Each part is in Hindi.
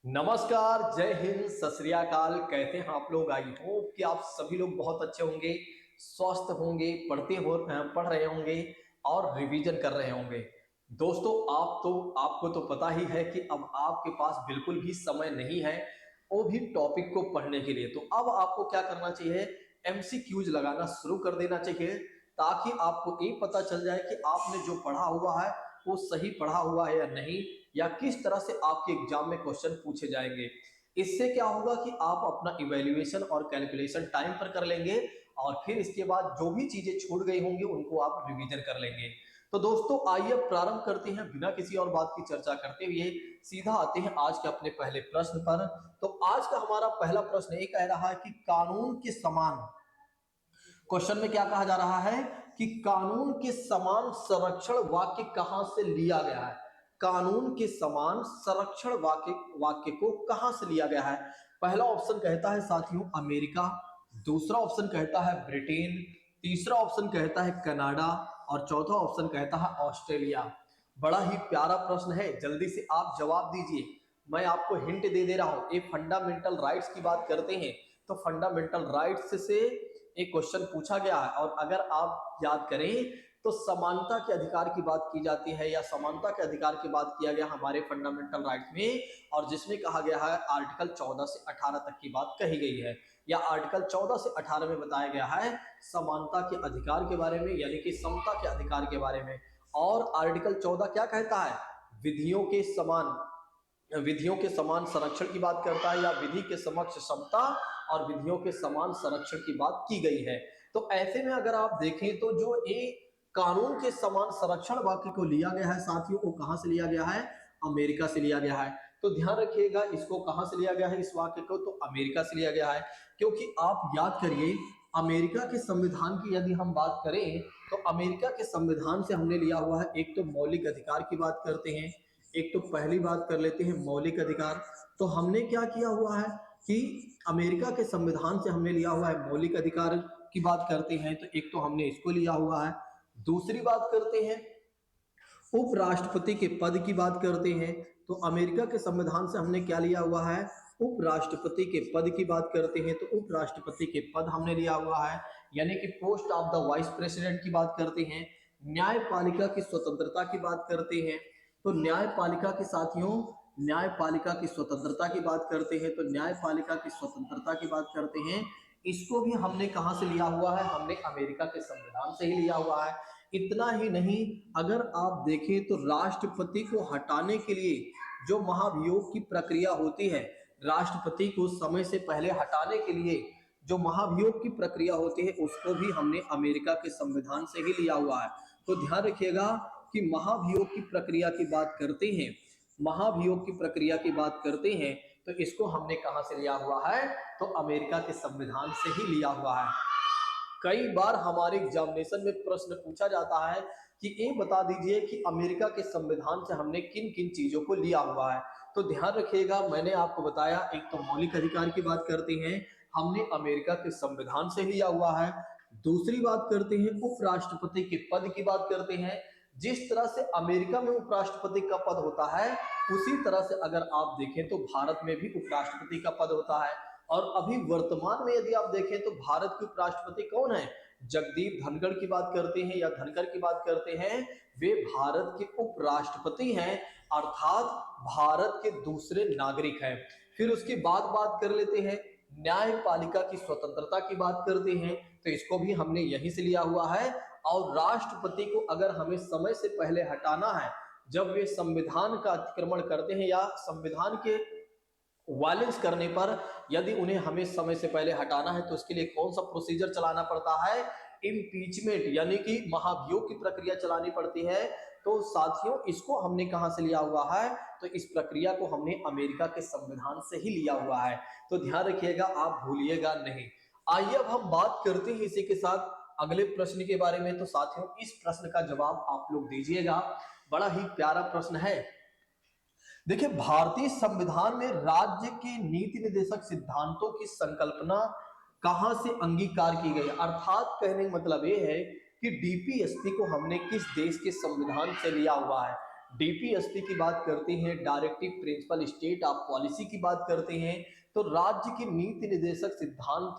नमस्कार, जय हिंद, सत श्री अकाल। कैसे हैं आप लोग? आई होप कि आप सभी लोग बहुत अच्छे होंगे, स्वस्थ होंगे, पढ़ रहे होंगे और रिवीजन कर रहे होंगे। दोस्तों, आपको तो पता ही है कि अब आपके पास बिल्कुल भी समय नहीं है, वो भी टॉपिक को पढ़ने के लिए। तो अब आपको क्या करना चाहिए? एमसीक्यूज लगाना शुरू कर देना चाहिए, ताकि आपको ये पता चल जाए कि आपने जो पढ़ा हुआ है वो सही पढ़ा हुआ है या नहीं, या किस तरह से आपके एग्जाम में क्वेश्चन पूछे जाएंगे। इससे क्या होगा कि आप अपना इवैल्यूएशन और कैलकुलेशन टाइम पर कर लेंगे, और फिर इसके बाद जो भी चीजें छूट गई होंगी उनको आप रिवीजन कर लेंगे। तो दोस्तों, आइए प्रारंभ करते हैं बिना किसी और बात की चर्चा करते हुए। सीधा आते हैं आज के अपने पहले प्रश्न पर। तो आज का हमारा पहला प्रश्न ये कह रहा है कि कानून के समान, क्वेश्चन में क्या कहा जा रहा है कि कानून के समान संरक्षण वाक्य कहां से लिया गया है। कानून के समान संरक्षण वाक्य को कहां से लिया गया है? पहला ऑप्शन कहता है साथियों अमेरिका, दूसरा ऑप्शन कहता है ब्रिटेन, तीसरा ऑप्शन कहता है कनाडा और चौथा ऑप्शन कहता है ऑस्ट्रेलिया। बड़ा ही प्यारा प्रश्न है, जल्दी से आप जवाब दीजिए। मैं आपको हिंट दे रहा हूं, ये फंडामेंटल राइट्स की बात करते हैं, तो फंडामेंटल राइट्स से एक क्वेश्चन पूछा गया है। और अगर आप याद करें तो समानता के अधिकार की बात की जाती है, या समानता के अधिकार की बात किया गया हमारे फंडामेंटल राइट्स में, और जिसमें कहा गया है आर्टिकल 14 से 18 तक की बात कही गई है, या आर्टिकल 14 से 18 में बताया गया है समानता के अधिकार के बारे में, यानी कि समता के अधिकार के बारे में। और आर्टिकल 14 क्या कहता है? विधियों के समान संरक्षण की बात करता है, या विधि के समक्ष समता और विधियों के समान संरक्षण की बात की गई है। तो ऐसे में अगर आप देखें तो जो ये कानून के समान संरक्षण वाक्य को लिया गया है साथियों, वो कहां से लिया गया है? अमेरिका से लिया गया है। तो ध्यान रखिएगा, इसको कहां से लिया गया है इस वाक्य को? तो अमेरिका से लिया गया है। क्योंकि आप याद करिए, अमेरिका के संविधान की यदि हम बात करें तो अमेरिका के संविधान से हमने लिया हुआ है, एक तो मौलिक अधिकार की बात करते हैं, एक तो पहली बात कर लेते हैं मौलिक अधिकार। तो हमने क्या किया हुआ है कि अमेरिका के संविधान से हमने लिया हुआ है मौलिक अधिकार की बात करते हैं, तो एक तो हमने इसको लिया हुआ है। दूसरी बात करते हैं उपराष्ट्रपति के पद की बात करते हैं, तो अमेरिका के संविधान से हमने क्या लिया हुआ है? उपराष्ट्रपति के पद की बात करते हैं, तो उपराष्ट्रपति के पद हमने लिया हुआ है, यानी कि post of the vice president की बात करते हैं। न्यायपालिका की स्वतंत्रता की बात करते हैं, तो न्यायपालिका के साथियों न्यायपालिका की स्वतंत्रता की बात करते हैं, तो न्यायपालिका की स्वतंत्रता की बात करते हैं। इसको भी हमने कहां से लिया हुआ है? हमने अमेरिका के संविधान से ही लिया हुआ है। इतना ही नहीं, अगर आप देखें तो राष्ट्रपति को हटाने के लिए जो महाभियोग की प्रक्रिया होती है, राष्ट्रपति को समय से पहले हटाने के लिए जो महाभियोग की प्रक्रिया होती है, उसको भी हमने अमेरिका के संविधान से ही लिया हुआ है। तो ध्यान रखिएगा कि महाभियोग की प्रक्रिया की बात करते हैं, महाभियोग की प्रक्रिया की बात करते हैं, तो इसको हमने कहां से लिया हुआ है? तो अमेरिका के संविधान से ही लिया हुआ है। कई बार हमारे एग्जामिनेशन में प्रश्न पूछा जाता है कि ये बता दीजिए कि अमेरिका के संविधान से हमने किन किन चीजों को लिया हुआ है। तो ध्यान रखिएगा, मैंने आपको बताया, एक तो मौलिक अधिकार की बात करते हैं, हमने अमेरिका के संविधान से लिया हुआ है। दूसरी बात करते हैं उपराष्ट्रपति के पद की बात करते हैं। जिस तरह से अमेरिका में उपराष्ट्रपति का पद होता है, उसी तरह से अगर आप देखें तो भारत में भी उपराष्ट्रपति का पद होता है। और अभी वर्तमान में यदि आप देखें तो भारत के उपराष्ट्रपति कौन है? जगदीप धनखड़ की बात करते हैं या धनखड़ की बात करते हैं, वे भारत के उपराष्ट्रपति हैं, अर्थात भारत के दूसरे नागरिक हैं। फिर उसके बाद बात कर लेते हैं न्यायपालिका की स्वतंत्रता की बात करते हैं, तो इसको भी हमने यहीं से लिया हुआ है। और राष्ट्रपति को अगर हमें समय से पहले हटाना है, जब वे संविधान का अतिक्रमण करते हैं या संविधान के वायलेंस करने पर यदि उन्हें हमें समय से पहले हटाना है, तो उसके लिए कौन सा प्रोसीजर चलाना पड़ता है? इम्पीचमेंट, यानी कि महाभियोग की प्रक्रिया चलानी पड़ती है। तो साथियों, इसको हमने कहां से लिया हुआ है? तो इस प्रक्रिया को हमने अमेरिका के संविधान से ही लिया हुआ है। तो ध्यान रखिएगा, आप भूलिएगा नहीं। आइए अब हम बात करते हैं इसी के साथ अगले प्रश्न के बारे में। तो साथियों, इस प्रश्न का जवाब आप लोग दीजिएगा, बड़ा ही प्यारा प्रश्न है। देखिए, भारतीय संविधान में राज्य के नीति निर्देशक सिद्धांतों की संकल्पना कहां से अंगीकार की गई? अर्थात कहने का मतलब यह है कि डीपीएसपी को हमने किस देश के संविधान से लिया हुआ है? डीपीएसपी की बात करते हैं, directive principle state of policy की बात करते हैं, तो राज्य की नीति निर्देशक सिद्धांत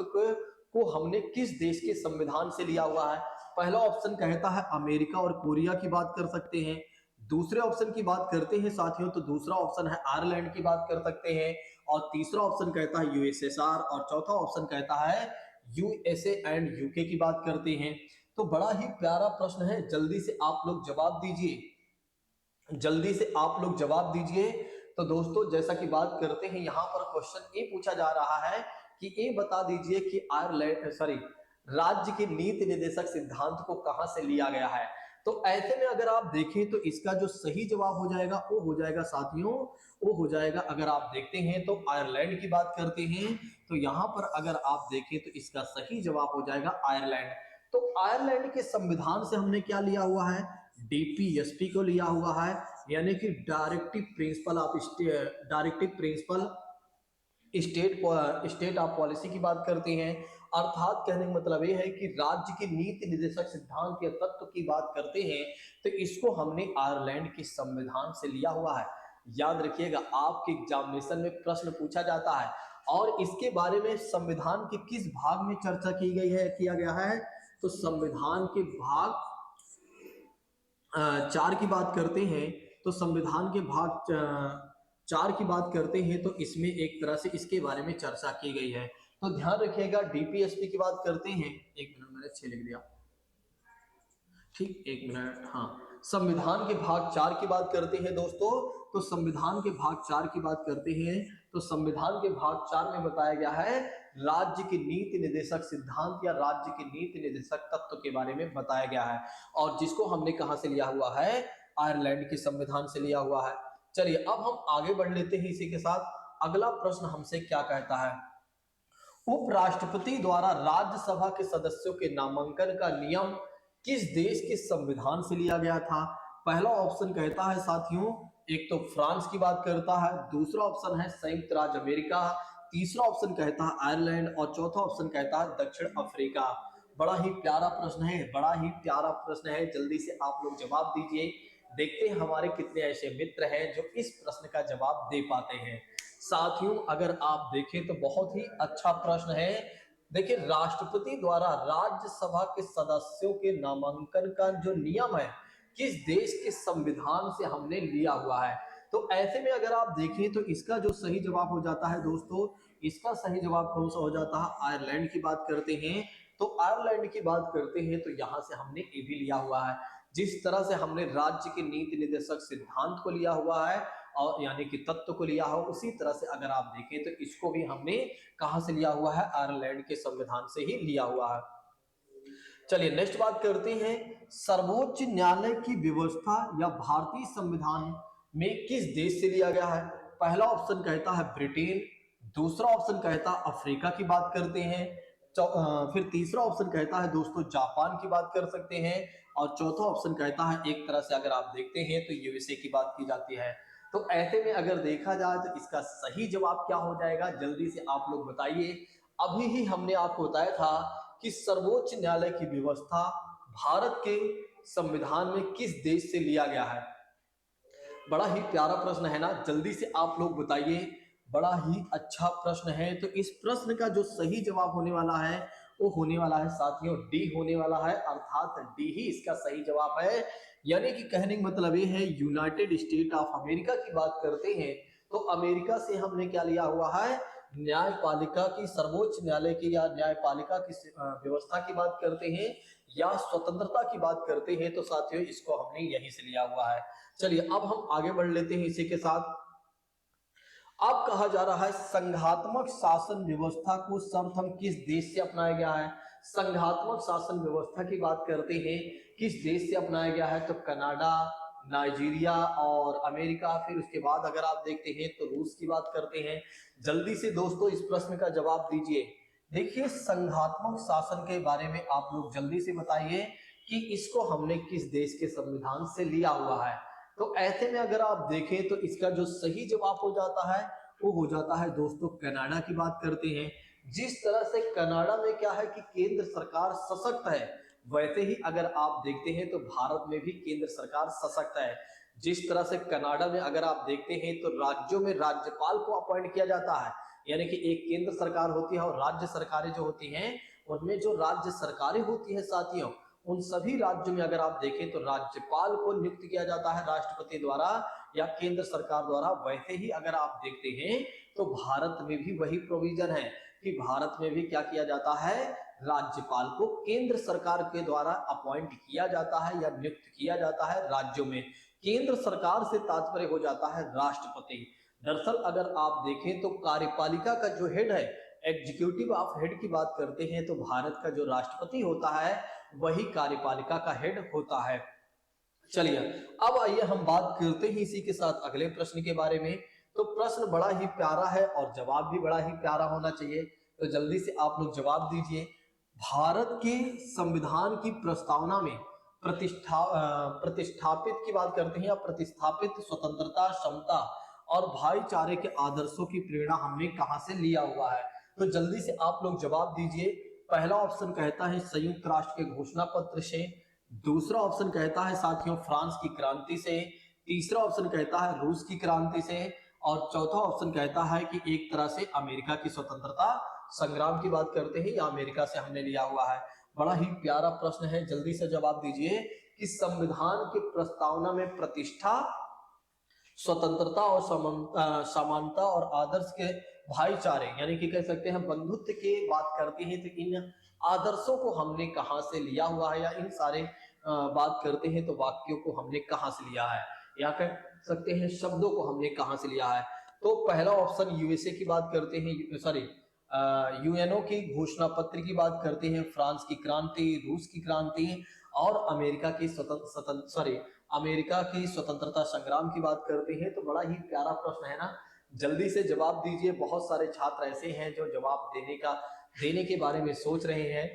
को हमने किस देश के संविधान से लिया हुआ है? पहला ऑप्शन कहता है अमेरिका और कोरिया की बात कर सकते हैं। दूसरे ऑप्शन की बात करते हैं साथियों, तो दूसरा ऑप्शन है आयरलैंड की बात कर सकते हैं। और तीसरा ऑप्शन कहता है यूएसएसआर, और चौथा ऑप्शन कहता है यूएसए एंड यूके की बात करते हैं। तो बड़ा ही प्यारा प्रश्न है, जल्दी से आप लोग जवाब दीजिए, जल्दी से आप लोग जवाब दीजिए। तो दोस्तों जैसा कि बात करते हैं, यहाँ पर क्वेश्चन ये पूछा जा रहा है कि ये बता दीजिए कि राज्य के नीति निर्देशक सिद्धांत को कहां से लिया गया है। तो ऐसे में अगर आप देखें तो इसका जो सही जवाब हो जाएगा वो हो जाएगा साथियों, वो हो जाएगा, अगर आप देखते हैं तो आयरलैंड की बात करते हैं, तो यहाँ पर अगर आप देखें तो इसका सही जवाब हो जाएगा आयरलैंड। तो आयरलैंड के संविधान से हमने क्या लिया हुआ है? डीपीएसपी को लिया हुआ है, यानी कि directive principle state of policy की बात करते हैं। अर्थात कहने का मतलब ये है कि राज्य के नीति निर्देशक सिद्धांत या तत्व की बात करते हैं, तो इसको हमने आयरलैंड के संविधान से लिया हुआ है। याद रखिएगा, आपके एग्जामिनेशन में प्रश्न पूछा जाता है और इसके बारे में संविधान के किस भाग में चर्चा की गई है, किया गया है, तो संविधान के भाग 4 की बात करते हैं। तो संविधान के भाग 4 की बात करते हैं, तो इसमें एक तरह से इसके बारे में चर्चा की गई है। तो ध्यान रखिएगा, डीपीएसपी की बात करते हैं, एक मिनट मैंने 6 लिख दिया, ठीक, एक मिनट, हाँ, संविधान के भाग 4 की बात करते हैं दोस्तों। तो संविधान के भाग 4 की बात करते हैं, तो संविधान के भाग 4 में बताया गया है राज्य के नीति निर्देशक सिद्धांत या राज्य के नीति निर्देशक तत्व के बारे में बताया गया है, और जिसको हमने कहां से लिया हुआ है? आयरलैंड के संविधान से लिया हुआ है। चलिए अब हम आगे बढ़ लेते हैं इसी के साथ। अगला प्रश्न हमसे क्या कहता है? उपराष्ट्रपति द्वारा राज्यसभा के सदस्यों के नामांकन का नियम किस देश के संविधान से लिया गया था? पहला ऑप्शन कहता है साथियों, एक तो फ्रांस की बात करता है, दूसरा ऑप्शन है संयुक्त राज्य अमेरिका, तीसरा ऑप्शन कहता है आयरलैंड, और चौथा ऑप्शन कहता है दक्षिण अफ्रीका। बड़ा ही प्यारा प्रश्न है, बड़ा ही प्यारा प्रश्न है, जल्दी से आप लोग जवाब दीजिए। देखते हैं हमारे कितने ऐसे मित्र हैं जो इस प्रश्न का जवाब दे पाते हैं। साथियों अगर आप देखें तो बहुत ही अच्छा प्रश्न है। देखिए, राष्ट्रपति द्वारा राज्यसभा के सदस्यों के नामांकन का जो नियम है किस देश के संविधान से हमने लिया हुआ है। तो ऐसे में अगर आप देखें तो इसका जो सही जवाब हो जाता है दोस्तों, इसका सही जवाब कौन सा हो जाता है? आयरलैंड की बात करते हैं। तो आयरलैंड की बात करते हैं तो यहाँ से हमने ये भी लिया हुआ है। जिस तरह से हमने राज्य के नीति निर्देशक सिद्धांत को लिया हुआ है और यानी कि तत्व को लिया हो, उसी तरह से अगर आप देखें तो इसको भी हमने कहां से लिया हुआ है? आयरलैंड के संविधान से ही लिया हुआ है। चलिए नेक्स्ट बात करते हैं, सर्वोच्च न्यायालय की व्यवस्था या भारतीय संविधान में किस देश से लिया गया है? पहला ऑप्शन कहता है ब्रिटेन, दूसरा ऑप्शन कहता है अफ्रीका की बात करते हैं, फिर तीसरा ऑप्शन कहता है दोस्तों जापान की बात कर सकते हैं, और चौथा ऑप्शन कहता है, एक तरह से अगर आप देखते हैं तो यूएसए की बात की जाती है। तो ऐसे में अगर देखा जाए तो इसका सही जवाब क्या हो जाएगा? जल्दी से आप लोग बताइए। अभी ही हमने आपको बताया था कि सर्वोच्च न्यायालय की व्यवस्था भारत के संविधान में किस देश से लिया गया है। बड़ा ही प्यारा प्रश्न है ना, जल्दी से आप लोग बताइए। बड़ा ही अच्छा प्रश्न है। तो इस प्रश्न का जो सही जवाब होने वाला है वो होने वाला है साथियों डी होने वाला है, अर्थात डी ही इसका सही जवाब है। यानी कि कहने का मतलब ये है यूनाइटेड स्टेट ऑफ अमेरिका की बात करते हैं तो अमेरिका से हमने क्या लिया हुआ है? न्यायपालिका की, सर्वोच्च न्यायालय की या न्यायपालिका की व्यवस्था की बात करते हैं या स्वतंत्रता की बात करते हैं, तो साथियों इसको हमने यहीं से लिया हुआ है। चलिए अब हम आगे बढ़ लेते हैं इसी के साथ। अब कहा जा रहा है संघात्मक शासन व्यवस्था को सर्वप्रथम किस देश से अपनाया गया है? संघात्मक शासन व्यवस्था की बात करते हैं, किस देश से अपनाया गया है? तो कनाडा, नाइजीरिया और अमेरिका। फिर उसके बाद अगर आप देखते हैं तो रूस की बात करते हैं। जल्दी से दोस्तों इस प्रश्न का जवाब दीजिए। देखिए, संघात्मक शासन के बारे में आप लोग जल्दी से बताइए कि इसको हमने किस देश के संविधान से लिया हुआ है। तो ऐसे में अगर आप देखें तो इसका जो सही जवाब हो जाता है वो हो जाता है दोस्तों कनाडा की बात करते हैं। जिस तरह से कनाडा में क्या है कि केंद्र सरकार सशक्त है, वैसे ही अगर आप देखते हैं तो भारत में भी केंद्र सरकार सशक्त है। जिस तरह से कनाडा में अगर आप देखते हैं तो राज्यों में राज्यपाल को अपॉइंट किया जाता है, यानी कि एक केंद्र सरकार होती है और राज्य सरकारें जो होती हैं, उनमें जो राज्य सरकारें होती है साथियों, उन सभी राज्यों में अगर आप देखें तो राज्यपाल को नियुक्त किया जाता है राष्ट्रपति द्वारा या केंद्र सरकार द्वारा। वैसे ही अगर आप देखते हैं तो भारत में भी वही प्रोविजन है कि भारत में भी क्या किया जाता है, राज्यपाल को केंद्र सरकार के द्वारा अपॉइंट किया जाता है या नियुक्त किया जाता है राज्यों में। केंद्र सरकार से तात्पर्य हो जाता है राष्ट्रपति। दरअसल अगर आप देखें तो कार्यपालिका का जो हेड है, एग्जीक्यूटिव ऑफ हेड की बात करते हैं तो भारत का जो राष्ट्रपति होता है वही कार्यपालिका का हेड होता है। चलिए अब आइए हम बात करते हैं इसी के साथ अगले प्रश्न के बारे में। तो प्रश्न बड़ा ही प्यारा है और जवाब भी बड़ा ही प्यारा होना चाहिए, तो जल्दी से आप लोग जवाब दीजिए। भारत के संविधान की प्रस्तावना में प्रतिष्ठापित की बात करते हैं या प्रतिस्थापित स्वतंत्रता, समता और भाईचारे के आदर्शों की प्रेरणा हमने कहां से लिया हुआ है? तो जल्दी से आप लोग जवाब दीजिए। पहला ऑप्शन कहता है संयुक्त राष्ट्र के घोषणा पत्र से, दूसरा ऑप्शन कहता है साथियों फ्रांस की क्रांति से, तीसरा ऑप्शन कहता है रूस की क्रांति से और चौथा ऑप्शन कहता है कि एक तरह से अमेरिका की स्वतंत्रता संग्राम की बात करते हैं या अमेरिका से हमने लिया हुआ है। बड़ा ही प्यारा प्रश्न है, जल्दी से जवाब दीजिए कि संविधान की प्रस्तावना में प्रतिष्ठा, स्वतंत्रता और समानता और आदर्श के भाईचारे यानी कि कह सकते हैं बंधुत्व की बात करते हैं, तो इन आदर्शों को हमने कहां से लिया हुआ है या इन सारे बात करते हैं तो वाक्यों को हमने कहां से लिया है या कह सकते हैं शब्दों को हमने कहां से लिया है? तो पहला ऑप्शन यूएसए की बात करते हैं, सॉरी यूएनओ की घोषणा पत्र की बात करते हैं, फ्रांस की क्रांति, रूस की क्रांति और अमेरिका की अमेरिका की स्वतंत्रता संग्राम की बात करते हैं। तो बड़ा ही प्यारा प्रश्न है ना, जल्दी से जवाब दीजिए। बहुत सारे छात्र ऐसे हैं जो जवाब देने के बारे में सोच रहे हैं,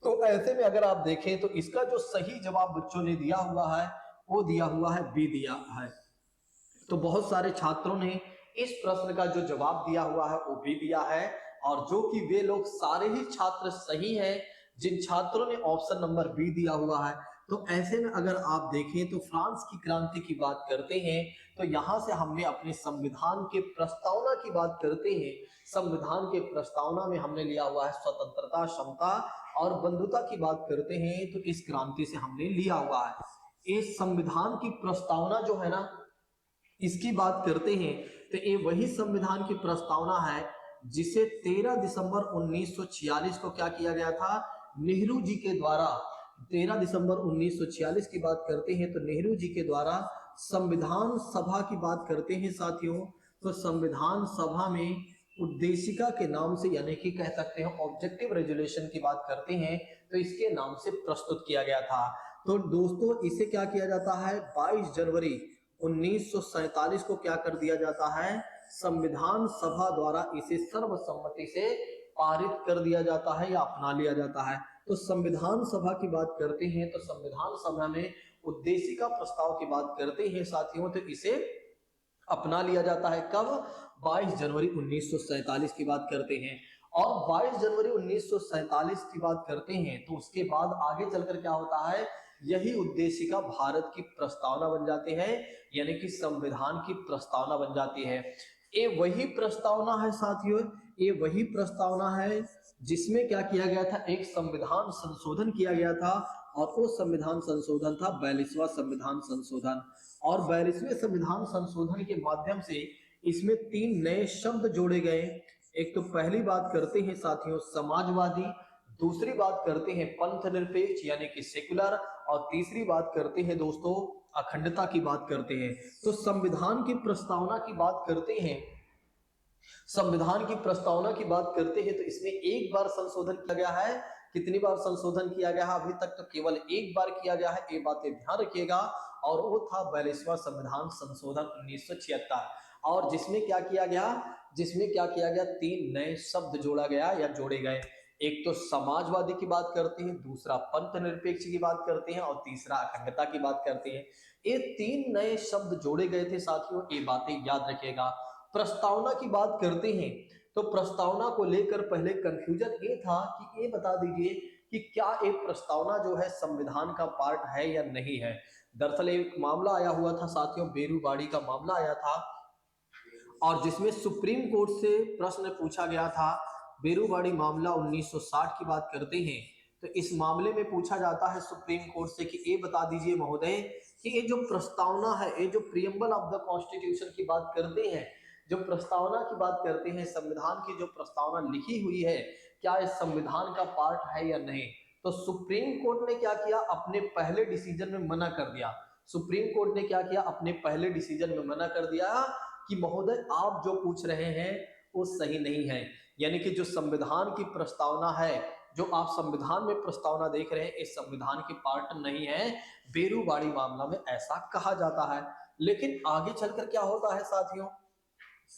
तो ऐसे में अगर आप देखें तो इसका जो सही जवाब बच्चों ने दिया हुआ है वो दिया हुआ है बी दिया है। तो बहुत सारे छात्रों ने इस प्रश्न का जो जवाब दिया हुआ है वो बी दिया है और जो कि वे लोग सारे ही छात्र सही हैं जिन छात्रों ने ऑप्शन नंबर बी दिया हुआ है। तो ऐसे में अगर आप देखें तो फ्रांस की क्रांति की बात करते हैं तो यहां से हमने अपने संविधान के प्रस्तावना की बात करते हैं, संविधान के प्रस्तावना में हमने लिया हुआ है स्वतंत्रता, समता और बंधुता की बात करते हैं, तो इस क्रांति से हमने लिया हुआ है। इस संविधान की प्रस्तावना जो है ना, इसकी बात करते हैं तो ये वही संविधान की प्रस्तावना है जिसे 13 दिसंबर 1946 को क्या किया गया था, नेहरू जी के द्वारा। 13 दिसंबर 1946 की बात करते हैं तो नेहरू जी के द्वारा संविधान सभा की बात करते हैं साथियों। तो संविधान सभा में उद्देशिका के नाम से यानी कि कह सकते हैं ऑब्जेक्टिव रेजोल्यूशन की बात करते हैं तो इसके नाम से प्रस्तुत किया गया था। तो दोस्तों इसे क्या किया जाता है, 22 जनवरी 1947 को क्या कर दिया जाता है, संविधान सभा द्वारा इसे सर्वसम्मति से पारित कर दिया जाता है या अपना लिया जाता है। तो संविधान सभा की बात करते हैं तो संविधान सभा में उद्देशिका प्रस्ताव की बात करते हैं साथियों, तो इसे अपना लिया जाता है कब, 22 जनवरी 1947 की बात करते हैं। और 22 जनवरी 1947 की बात करते हैं तो उसके बाद आगे चलकर क्या होता है, यही उद्देशिका भारत की प्रस्तावना बन जाती है यानी कि संविधान की प्रस्तावना बन जाती है। ये वही प्रस्तावना है साथियों, ये वही प्रस्तावना है जिसमें क्या किया गया था, एक संविधान संशोधन किया गया था और वो संविधान संशोधन था 42वां संविधान संशोधन। और 42वें संविधान संशोधन के माध्यम से इसमें 3 नए शब्द जोड़े गए। एक तो पहली बात करते हैं साथियों समाजवादी, दूसरी बात करते हैं पंथ निरपेक्ष यानी कि सेकुलर और तीसरी बात करते हैं दोस्तों अखंडता की बात करते हैं। तो संविधान की प्रस्तावना की बात करते हैं, संविधान की प्रस्तावना की बात करते हैं तो इसमें एक बार संशोधन किया गया है। कितनी बार संशोधन किया गया है, अभी तक तो केवल एक बार किया गया है, ये बातें ध्यान रखिएगा। और वो था 42वां संविधान संशोधन 1976 और जिसमें क्या किया गया, 3 नए शब्द जोड़ा गया या जोड़े गए। एक तो समाजवादी की बात करते हैं, दूसरा पंथ निरपेक्ष की बात करते हैं और तीसरा अखंडता की बात करते हैं। ये 3 नए शब्द जोड़े गए थे साथियों, ये बातें याद रखिएगा। प्रस्तावना की बात करते हैं तो प्रस्तावना को लेकर पहले कंफ्यूजन ये था कि ये बता दीजिए कि क्या एक प्रस्तावना जो है संविधान का पार्ट है या नहीं है। दरअसल एक मामला आया हुआ था साथियों, बेरूबाड़ी का मामला आया था, और जिसमें सुप्रीम कोर्ट से प्रश्न पूछा गया था। बेरूबाड़ी मामला 1960 की बात करते हैं, तो इस मामले में पूछा जाता है सुप्रीम कोर्ट से कि ये बता दीजिए महोदय कि ये जो प्रस्तावना है, ये जो प्रियम्बल ऑफ द कॉन्स्टिट्यूशन की बात करते हैं, जो प्रस्तावना की बात करते हैं, संविधान की जो प्रस्तावना लिखी हुई है, क्या इस संविधान का पार्ट है या नहीं। तो सुप्रीम कोर्ट ने क्या किया, अपने पहले डिसीजन में मना कर दिया। सुप्रीम कोर्ट ने क्या किया, अपने पहले डिसीजन में मना कर दिया कि महोदय आप जो पूछ रहे हैं वो सही नहीं है। यानी कि जो संविधान की प्रस्तावना है, जो आप संविधान में प्रस्तावना देख रहे हैं, इस संविधान की पार्ट नहीं है। बेरूबाड़ी मामला में ऐसा कहा जाता है। लेकिन आगे चलकर क्या होता है साथियों,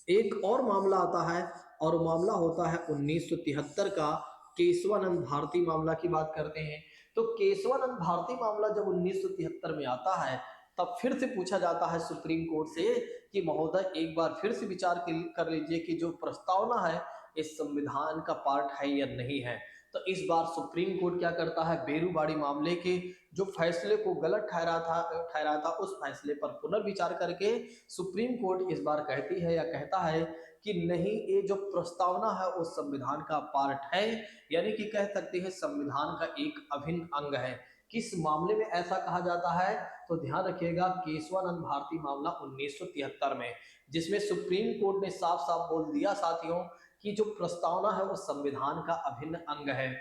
एक और मामला आता है, और मामला होता है 1973 का केशवानंद भारती मामला की बात करते हैं। तो केशवानंद भारती मामला जब 1973 में आता है, तब फिर से पूछा जाता है सुप्रीम कोर्ट से कि महोदय एक बार फिर से विचार कर लीजिए कि जो प्रस्तावना है इस संविधान का पार्ट है या नहीं है। तो इस बार सुप्रीम कोर्ट क्या करता है, बेरूबाड़ी मामले के जो फैसले को गलत ठहरा था उस फैसले पर पुनर्विचार करके सुप्रीम कोर्ट इस बार कहती है या कहता है कि नहीं, ये जो प्रस्तावना है वो संविधान का पार्ट है, यानी कि कह सकते हैं संविधान का एक अभिन्न अंग है। किस मामले में ऐसा कहा जाता है, तो ध्यान रखिएगा, केशवानंद भारती मामला 1973 में, जिसमें सुप्रीम कोर्ट ने साफ साफ बोल दिया साथियों कि जो प्रस्तावना है वो संविधान का अभिन्न अंग है।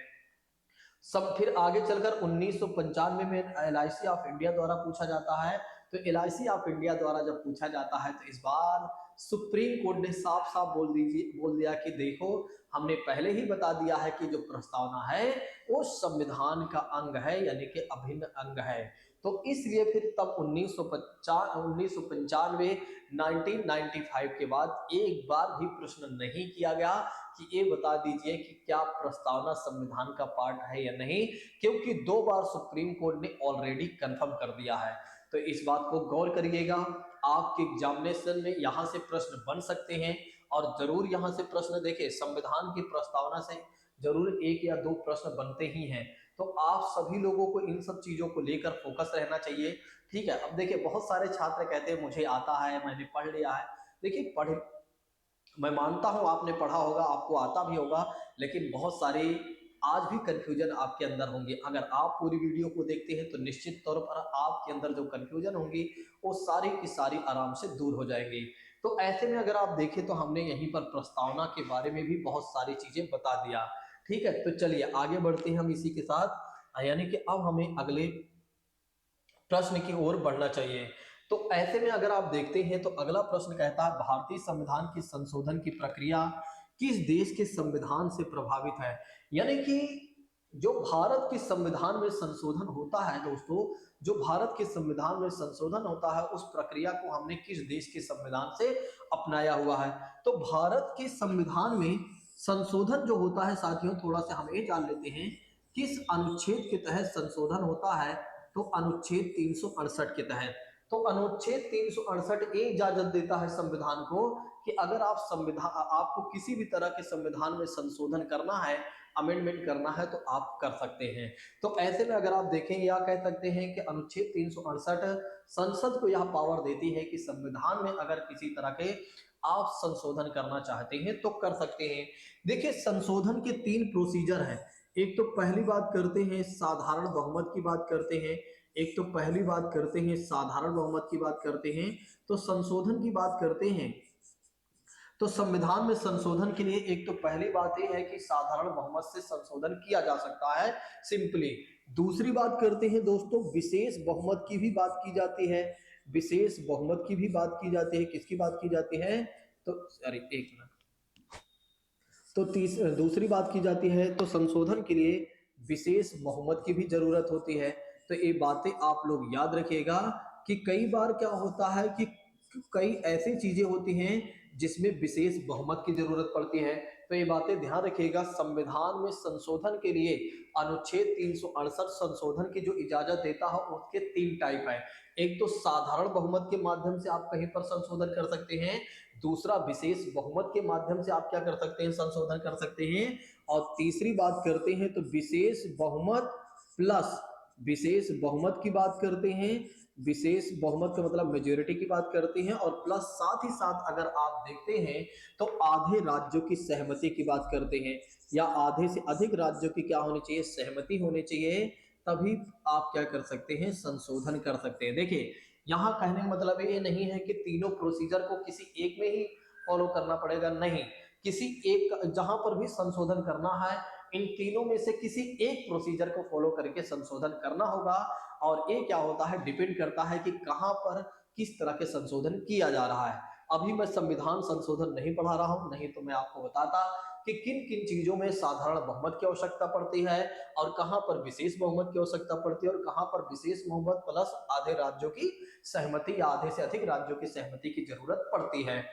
सब फिर आगे चलकर 1995 में LIC ऑफ इंडिया द्वारा पूछा जाता है। तो LIC ऑफ इंडिया द्वारा जब पूछा जाता है तो इस बार सुप्रीम कोर्ट ने साफ साफ बोल दिया कि देखो, हमने पहले ही बता दिया है कि जो प्रस्तावना है वो संविधान का अंग है, यानी कि अभिन्न अंग है। तो इसलिए फिर तब 1995 1995 के बाद एक बार भी प्रश्न नहीं किया गया कि ये बता दीजिए कि क्या प्रस्तावना संविधान का पार्ट है या नहीं, क्योंकि 2 बार सुप्रीम कोर्ट ने ऑलरेडी कंफर्म कर दिया है। तो इस बात को गौर करिएगा, आपके एग्जामिनेशन में यहाँ से प्रश्न बन सकते हैं, और जरूर यहाँ से प्रश्न देखें, संविधान की प्रस्तावना से जरूर 1 या 2 प्रश्न बनते ही हैं। तो आप सभी लोगों को इन सब चीजों को लेकर फोकस रहना चाहिए। ठीक है, अब देखिए बहुत सारे छात्र कहते हैं मुझे आता है, मैंने पढ़ लिया है। देखिए मैं मानता हूं आपने पढ़ा होगा, आपको आता भी होगा, लेकिन बहुत सारे आज भी कंफ्यूजन आपके अंदर होंगे। अगर आप पूरी वीडियो को देखते हैं तो निश्चित तौर पर आपके अंदर जो कंफ्यूजन होंगी वो सारी की सारी आराम से दूर हो जाएंगी। तो ऐसे में अगर आप देखें तो हमने यहीं पर प्रस्तावना के बारे में भी बहुत सारी चीजें बता दिया। ठीक है, तो चलिए आगे बढ़ते हैं हम इसी के साथ, यानी कि अब हमें अगले प्रश्न की ओर बढ़ना चाहिए। तो ऐसे में अगर आप देखते हैं तो अगला प्रश्न कहता है, भारतीय संविधान की संशोधन की प्रक्रिया किस देश के संविधान से प्रभावित है। यानी कि जो भारत के संविधान में संशोधन होता है दोस्तों, जो भारत के संविधान में संशोधन होता है उस प्रक्रिया को हमने किस देश के संविधान से अपनाया हुआ है। तो भारत के संविधान में संशोधन जो होता है साथियों, थोड़ा सा हम ये जान लेते हैं किस अनुच्छेद के तहत संशोधन होता है। तो अनुच्छेद 368 के तहत। तो अनुच्छेद 368 ये इजाजत देता है संविधान को कि अगर आप आपको किसी भी तरह के संविधान में संशोधन करना है, अमेंडमेंट करना है, तो आप कर सकते हैं। तो ऐसे में अगर आप देखें या कह सकते हैं कि अनुच्छेद 368 संसद को यह पावर देती है कि संविधान में अगर किसी तरह के आप संशोधन करना चाहते हैं तो कर सकते हैं। देखिए संशोधन के 3 प्रोसीजर हैं। एक तो पहली बात करते हैं साधारण बहुमत की बात करते हैं, एक तो पहली बात करते हैं साधारण बहुमत की बात करते हैं। तो संशोधन की बात करते हैं तो संविधान में संशोधन के लिए एक तो पहली बात यह है कि साधारण बहुमत से संशोधन किया जा सकता है सिंपली। दूसरी बात करते हैं दोस्तों विशेष बहुमत की भी बात की जाती है, विशेष बहुमत की भी बात की जाती है। किसकी बात की जाती है, तो अरे एक मिनट, तो दूसरी बात की जाती है तो संशोधन के लिए विशेष बहुमत की भी जरूरत होती है। तो ये बातें आप लोग याद रखिएगा कि कई बार क्या होता है कि कई ऐसी चीजें होती हैं जिसमें विशेष बहुमत की जरूरत पड़ती है। तो ये बातें ध्यान रखिएगा। संविधान में संशोधन के लिए अनुच्छेद 368 संशोधन की जो इजाजत देता है उसके 3 टाइप है। एक तो साधारण बहुमत के माध्यम से आप कहीं पर संशोधन कर सकते हैं, दूसरा विशेष बहुमत के माध्यम से आप क्या कर सकते हैं, संशोधन कर सकते हैं, और तीसरी बात करते हैं तो विशेष बहुमत प्लस विशेष बहुमत की बात करते हैं, विशेष बहुमत का मतलब मेजोरिटी की बात करते हैं, और प्लस साथ ही साथ अगर आप देखते हैं तो आधे राज्यों की सहमति की बात करते हैं, या आधे से अधिक राज्यों की क्या होनी चाहिए, सहमति होनी चाहिए, तभी आप क्या कर सकते हैं, संशोधन कर सकते हैं। देखिए यहाँ कहने का मतलब ये नहीं है कि तीनों प्रोसीजर को किसी एक में ही फॉलो करना पड़ेगा, नहीं, किसी एक, जहां पर भी संशोधन करना है इन तीनों में से किसी एक प्रोसीजर को फॉलो करके संशोधन करना होगा। और ये क्या होता है, डिपेंड करता है कि कहां पर किस तरह के संशोधन किया जा रहा है। अभी मैं संविधान संशोधन नहीं पढ़ा रहा हूं, नहीं तो मैं आपको बताता कि किन किन चीजों में साधारण बहुमत की आवश्यकता पड़ती है, और कहां पर विशेष बहुमत की आवश्यकता पड़ती है, और कहां पर विशेष बहुमत प्लस आधे राज्यों की सहमति या आधे से अधिक राज्यों की सहमति की जरूरत पड़ती है।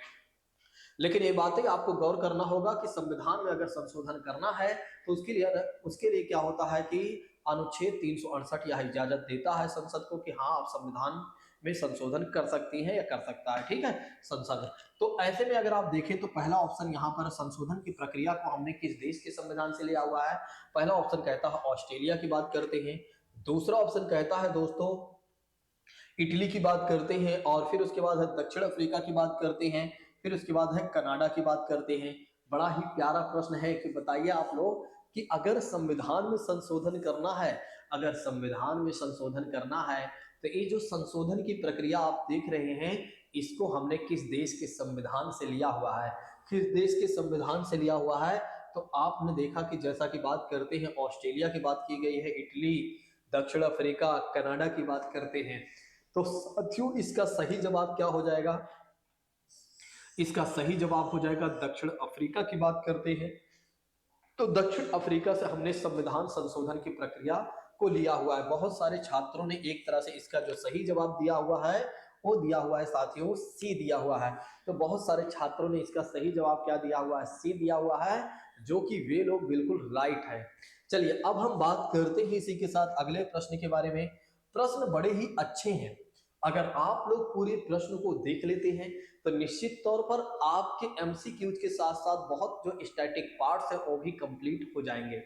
लेकिन ये बातें आपको गौर करना होगा कि संविधान में अगर संशोधन करना है तो उसके लिए क्या होता है कि अनुच्छेद 368 यह इजाजत देता है संसद को कि हाँ आप संविधान में संशोधन कर सकती हैं या कर सकता है, ठीक है, संसद। तो ऐसे में अगर आप देखें तो पहला ऑप्शन यहाँ पर संशोधन की प्रक्रिया को हमने किस देश के संविधान से लिया हुआ है, पहला ऑप्शन कहता है ऑस्ट्रेलिया की बात करते हैं, दूसरा ऑप्शन कहता है दोस्तों इटली की बात करते हैं, और फिर उसके बाद है दक्षिण अफ्रीका की बात करते हैं, फिर उसके बाद है कनाडा की बात करते हैं। बड़ा ही प्यारा प्रश्न है कि बताइए आप लोग कि अगर संविधान में संशोधन करना है, अगर संविधान में संशोधन करना है तो ये जो संशोधन की प्रक्रिया आप देख रहे हैं इसको हमने किस देश के संविधान से लिया हुआ है, किस देश के संविधान से लिया हुआ है। तो आपने देखा कि जैसा कि बात करते हैं ऑस्ट्रेलिया की बात की गई है, इटली, दक्षिण अफ्रीका, कनाडा की बात करते हैं। तो साथियों इसका सही जवाब क्या हो जाएगा, इसका सही जवाब हो जाएगा दक्षिण अफ्रीका की बात करते हैं। तो दक्षिण अफ्रीका से हमने संविधान संशोधन की प्रक्रिया को लिया हुआ है। बहुत सारे छात्रों ने एक तरह से इसका जो सही जवाब दिया हुआ है वो दिया हुआ है साथियों सी दिया हुआ है। तो बहुत सारे छात्रों ने इसका सही जवाब क्या दिया हुआ है, सी दिया हुआ है, जो कि वे लोग बिल्कुल राइट है। चलिए अब हम बात करते हैं इसी के साथ अगले प्रश्न के बारे में। प्रश्न बड़े ही अच्छे हैं, अगर आप लोग पूरे प्रश्न को देख लेते हैं तो निश्चित तौर पर आपके एमसीक्यूज के साथ साथ बहुत जो स्टैटिक पार्ट्स है वो भी कंप्लीट हो जाएंगे।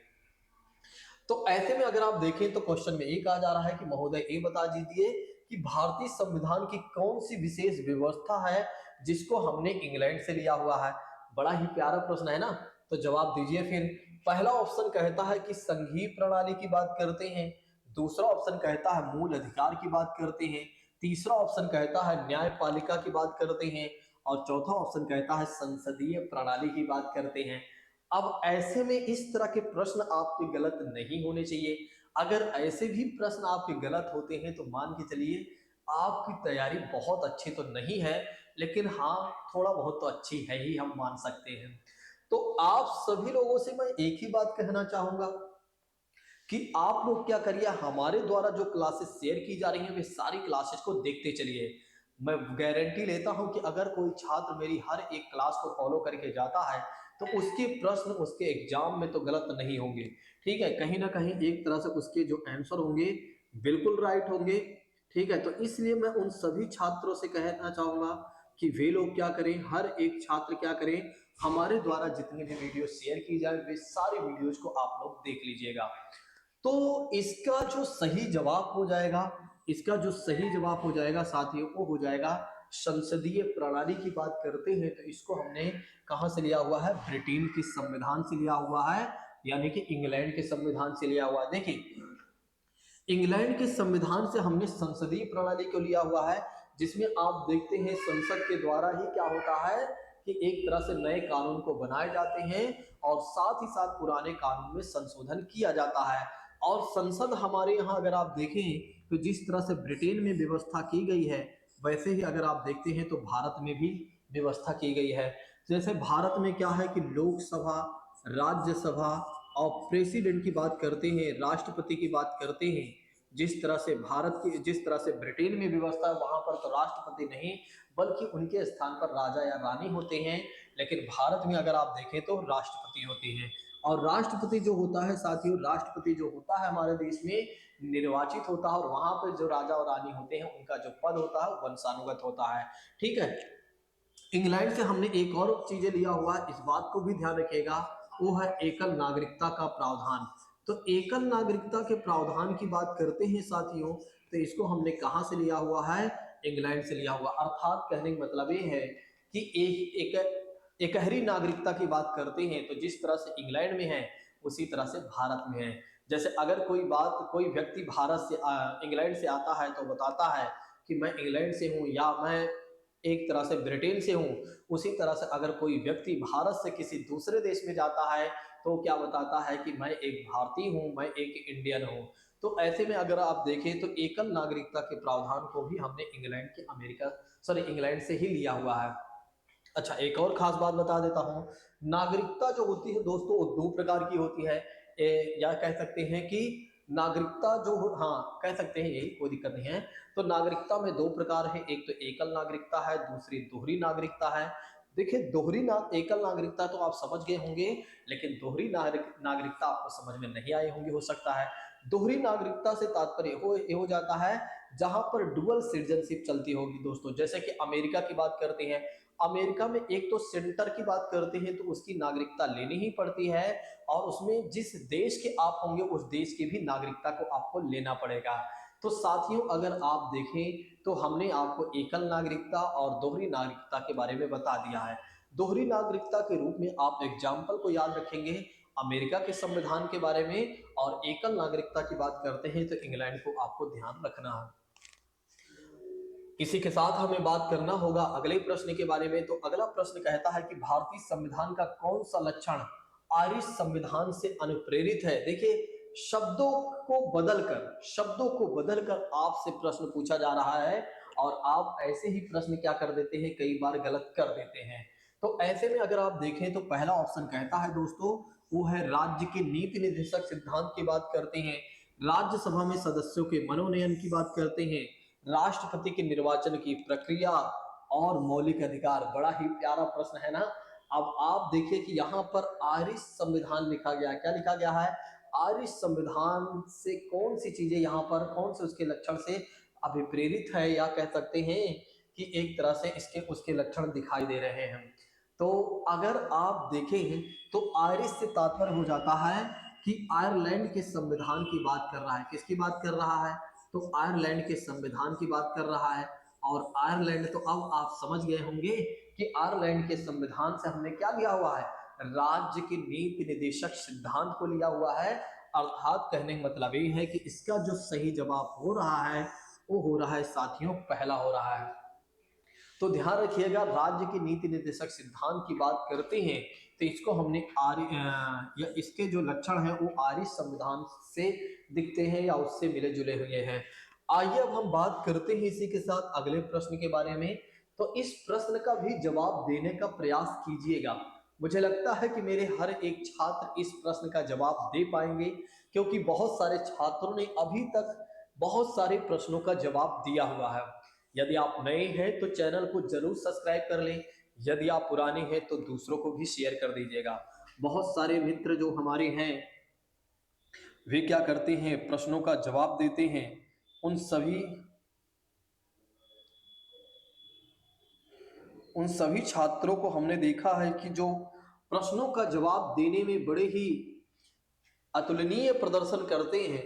तो ऐसे में अगर आप देखें तो क्वेश्चन में ये कहा जा रहा है कि महोदय ये बता दीजिए कि भारतीय संविधान की कौन सी विशेष व्यवस्था है जिसको हमने इंग्लैंड से लिया हुआ है। बड़ा ही प्यारा प्रश्न है ना, तो जवाब दीजिए फिर। पहला ऑप्शन कहता है कि संघीय प्रणाली की बात करते हैं, दूसरा ऑप्शन कहता है मूल अधिकार की बात करते हैं, तीसरा ऑप्शन कहता है न्यायपालिका की बात करते हैं, और चौथा ऑप्शन कहता है संसदीय प्रणाली की बात करते हैं। अब ऐसे में इस तरह के प्रश्न आपके गलत नहीं होने चाहिए। अगर ऐसे भी प्रश्न आपके गलत होते हैं तो मान के चलिए आपकी तैयारी बहुत अच्छी तो नहीं है, लेकिन हाँ थोड़ा बहुत तो अच्छी है ही, हम मान सकते हैं। तो आप सभी लोगों से मैं एक ही बात कहना चाहूंगा कि आप लोग क्या करिए, हमारे द्वारा जो क्लासेस शेयर की जा रही हैं वे सारी क्लासेस को देखते चलिए। मैं गारंटी लेता हूं कि अगर कोई छात्र मेरी हर एक क्लास को फॉलो करके जाता है तो उसके प्रश्न उसके एग्जाम में तो गलत नहीं होंगे, ठीक है, कहीं ना कहीं एक तरह से उसके जो आंसर होंगे बिल्कुल राइट होंगे, ठीक है। तो इसलिए मैं उन सभी छात्रों से कहना चाहूंगा कि वे लोग क्या करें, हर एक छात्र क्या करें, हमारे द्वारा जितनी भी वीडियो शेयर की जाए वे सारी वीडियोज को आप लोग देख लीजिएगा। तो इसका जो सही जवाब हो जाएगा, इसका जो सही जवाब हो जाएगा साथियों वो हो जाएगा संसदीय प्रणाली की बात करते हैं तो इसको हमने कहां से लिया हुआ है, ब्रिटेन के संविधान से लिया हुआ है, यानी कि इंग्लैंड के संविधान से लिया हुआ है। देखिए इंग्लैंड के संविधान से हमने संसदीय प्रणाली को लिया हुआ है, जिसमें आप देखते हैं संसद के द्वारा ही क्या होता है कि एक तरह से नए कानून को बनाए जाते हैं और साथ ही साथ पुराने कानून में संशोधन किया जाता है। और संसद हमारे यहाँ अगर आप देखें तो जिस तरह से ब्रिटेन में व्यवस्था की गई है वैसे ही अगर आप देखते हैं तो भारत में भी व्यवस्था की गई है। जैसे भारत में क्या है कि लोकसभा, राज्यसभा और प्रेसिडेंट की बात करते हैं, राष्ट्रपति की बात करते हैं। जिस तरह से भारत की, जिस तरह से ब्रिटेन में व्यवस्था है वहां पर तो राष्ट्रपति नहीं बल्कि उनके स्थान पर राजा या रानी होते हैं, लेकिन भारत में अगर आप देखें तो राष्ट्रपति होते हैं। और राष्ट्रपति जो होता है साथियों, राष्ट्रपति जो होता है हमारे देश में निर्वाचित होता है, और वहां पर जो राजा और रानी होते हैं उनका जो पद होता है वंशानुगत होता है, ठीक है। इंग्लैंड से हमने एक और चीजें लिया हुआ है, इस बात को भी ध्यान रखिएगा, वो है एकल नागरिकता का प्रावधान। तो एकल नागरिकता के प्रावधान की बात करते हैं साथियों, तो इसको हमने कहाँ से लिया हुआ है? इंग्लैंड से लिया हुआ। अर्थात कहने का मतलब ये है कि एकहरी नागरिकता की बात करते हैं तो जिस तरह से इंग्लैंड में है उसी तरह से भारत में है। जैसे अगर कोई व्यक्ति भारत से इंग्लैंड से आता है तो बताता है कि मैं इंग्लैंड से हूँ या मैं एक तरह से ब्रिटेन से हूँ, उसी तरह से अगर कोई व्यक्ति भारत से किसी दूसरे देश में जाता है तो क्या बताता है कि मैं एक भारतीय हूँ, मैं एक इंडियन हूँ। तो ऐसे में अगर आप देखें तो एकल नागरिकता के प्रावधान को भी हमने इंग्लैंड से ही लिया हुआ है। अच्छा, एक और खास बात बता देता हूँ। नागरिकता जो होती है दोस्तों वो दो प्रकार की होती है। या कह सकते हैं कि नागरिकता हाँ कह सकते हैं, यही कोई दिक्कत नहीं है। तो नागरिकता में दो प्रकार है, एक तो एकल नागरिकता है, दूसरी दोहरी नागरिकता है। देखिए एकल नागरिकता तो आप समझ गए होंगे, लेकिन दोहरी नागरिकता आपको समझ में नहीं आई होंगी हो सकता है। दोहरी नागरिकता से तात्पर्य ये हो जाता है जहां पर डुअल सिटीजनशिप चलती होगी दोस्तों। जैसे कि अमेरिका की बात करते हैं, अमेरिका में एक तो सेंटर की बात करते हैं तो उसकी नागरिकता लेनी ही पड़ती है, और उसमें जिस देश के आप होंगे उस देश की भी नागरिकता को आपको लेना पड़ेगा। तो साथियों अगर आप देखें तो हमने आपको एकल नागरिकता और दोहरी नागरिकता के बारे में बता दिया है। दोहरी नागरिकता के रूप में आप एग्जाम्पल को याद रखेंगे अमेरिका के संविधान के बारे में, और एकल नागरिकता की बात करते हैं तो इंग्लैंड को आपको ध्यान रखना है। इसी के साथ हमें बात करना होगा अगले प्रश्न के बारे में। तो अगला प्रश्न कहता है कि भारतीय संविधान का कौन सा लक्षण आर्य संविधान से अनुप्रेरित है? देखिए, शब्दों को बदलकर आपसे प्रश्न पूछा जा रहा है, और आप ऐसे ही प्रश्न क्या कर देते हैं, कई बार गलत कर देते हैं। तो ऐसे में अगर आप देखें तो पहला ऑप्शन कहता है दोस्तों, वो है राज्य के नीति निर्देशक सिद्धांत की बात करते हैं, राज्यसभा में सदस्यों के मनोनयन की बात करते हैं, राष्ट्रपति के निर्वाचन की प्रक्रिया, और मौलिक अधिकार। बड़ा ही प्यारा प्रश्न है ना। अब आप देखिए कि यहाँ पर आर्य संविधान लिखा गया, क्या लिखा गया है? आर्य संविधान से कौन सी चीजें यहाँ पर, कौन से उसके लक्षण से अभिप्रेरित है, या कह सकते हैं कि एक तरह से इसके उसके लक्षण दिखाई दे रहे हैं। तो अगर आप देखें तो आर्य से तात्पर्य हो जाता है कि आयरलैंड के संविधान की बात कर रहा है। किसकी बात कर रहा है? तो आयरलैंड के संविधान की बात कर रहा है। और आयरलैंड, तो अब आप समझ गए होंगे कि आयरलैंड के संविधान से हमने क्या लिया हुआ है? राज्य के नीति निर्देशक सिद्धांत को लिया हुआ है। अर्थात कहने का मतलब ये है कि इसका जो सही जवाब हो रहा है वो हो रहा है साथियों, पहला हो रहा है। तो ध्यान रखिएगा, राज्य के नीति निर्देशक सिद्धांत की बात करते हैं तो इसको हमने या इसके जो लक्षण है वो आर्य संविधान से दिखते हैं या उससे मिले जुले हुए हैं। आइए अब हम बात करते हैं इसी के साथ अगले प्रश्न के बारे में। तो इस प्रश्न का भी जवाब देने का प्रयास कीजिएगा। मुझे लगता है कि मेरे हर एक छात्र इस प्रश्न का जवाब दे पाएंगे, क्योंकि बहुत सारे छात्रों ने अभी तक बहुत सारे प्रश्नों का जवाब दिया हुआ है। यदि आप नए हैं तो चैनल को जरूर सब्सक्राइब कर लें, यदि आप पुराने हैं तो दूसरों को भी शेयर कर दीजिएगा। बहुत सारे मित्र जो हमारे हैं वे क्या करते हैं, प्रश्नों का जवाब देते हैं। उन सभी छात्रों को हमने देखा है कि जो प्रश्नों का जवाब देने में बड़े ही अतुलनीय प्रदर्शन करते हैं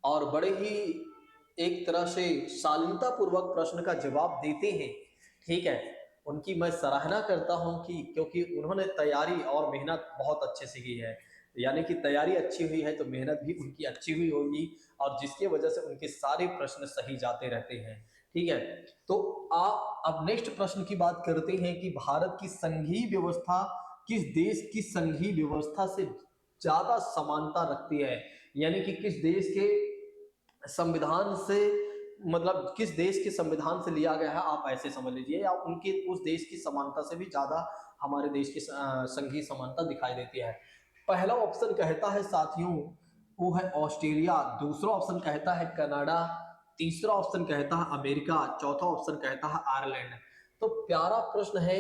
और बड़े ही एक तरह से शालीनता पूर्वक प्रश्न का जवाब देते हैं, ठीक है, उनकी मैं सराहना करता हूं कि क्योंकि उन्होंने तैयारी और मेहनत बहुत अच्छे से की है। यानी कि तैयारी अच्छी हुई है तो मेहनत भी उनकी अच्छी हुई होगी, और जिसकी वजह से उनके सारे प्रश्न सही जाते रहते हैं, ठीक है। तो आप अब नेक्स्ट प्रश्न की बात करते हैं कि भारत की संघीय व्यवस्था किस देश की संघीय व्यवस्था से ज्यादा समानता रखती है? यानी कि किस देश के संविधान से, मतलब किस देश के संविधान से लिया गया है, आप ऐसे समझ लीजिए, या उनके उस देश की समानता से भी ज्यादा हमारे देश की संघीय समानता दिखाई देती है। पहला ऑप्शन कहता है साथियों वो है ऑस्ट्रेलिया, दूसरा ऑप्शन कहता है कनाडा, तीसरा ऑप्शन कहता है अमेरिका, चौथा ऑप्शन कहता है आयरलैंड। तो प्यारा प्रश्न है,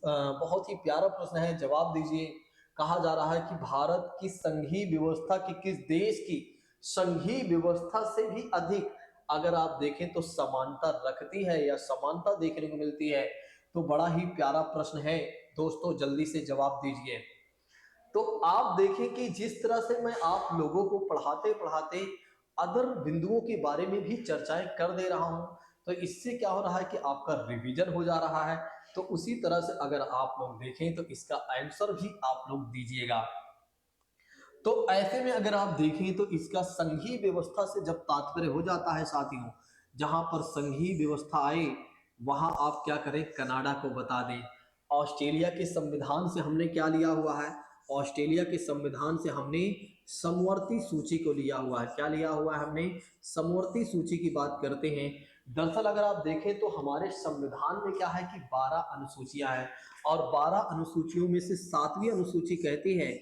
बहुत ही प्यारा प्रश्न है, जवाब दीजिए। कहा जा रहा है कि भारत की संघीय व्यवस्था की किस देश की संघीय व्यवस्था से भी अधिक अगर आप देखें तो समानता रखती है या समानता देखने को मिलती है? तो बड़ा ही प्यारा प्रश्न है दोस्तों, जल्दी से जवाब दीजिए। तो आप देखें कि जिस तरह से मैं आप लोगों को पढ़ाते पढ़ाते अदर बिंदुओं के बारे में भी चर्चाएं कर दे रहा हूं, तो इससे क्या हो रहा है कि आपका रिवीजन हो जा रहा है। तो उसी तरह से अगर आप लोग देखें तो इसका आंसर भी आप लोग दीजिएगा। तो ऐसे में अगर आप देखें तो इसका संघीय व्यवस्था से जब तात्पर्य हो जाता है साथियों, जहां पर संघीय व्यवस्था आए वहां आप क्या करें, कनाडा को बता दें। ऑस्ट्रेलिया के संविधान से हमने क्या लिया हुआ है, ऑस्ट्रेलिया के संविधान से हमने समवर्ती सूची को लिया हुआ है। क्या लिया हुआ है हमने, समवर्ती सूची की बात करते हैं। दरअसल अगर आप देखें तो हमारे संविधान में क्या है कि 12 अनुसूचियां हैं, और 12 अनुसूचियों में से 7वीं अनुसूची कहती है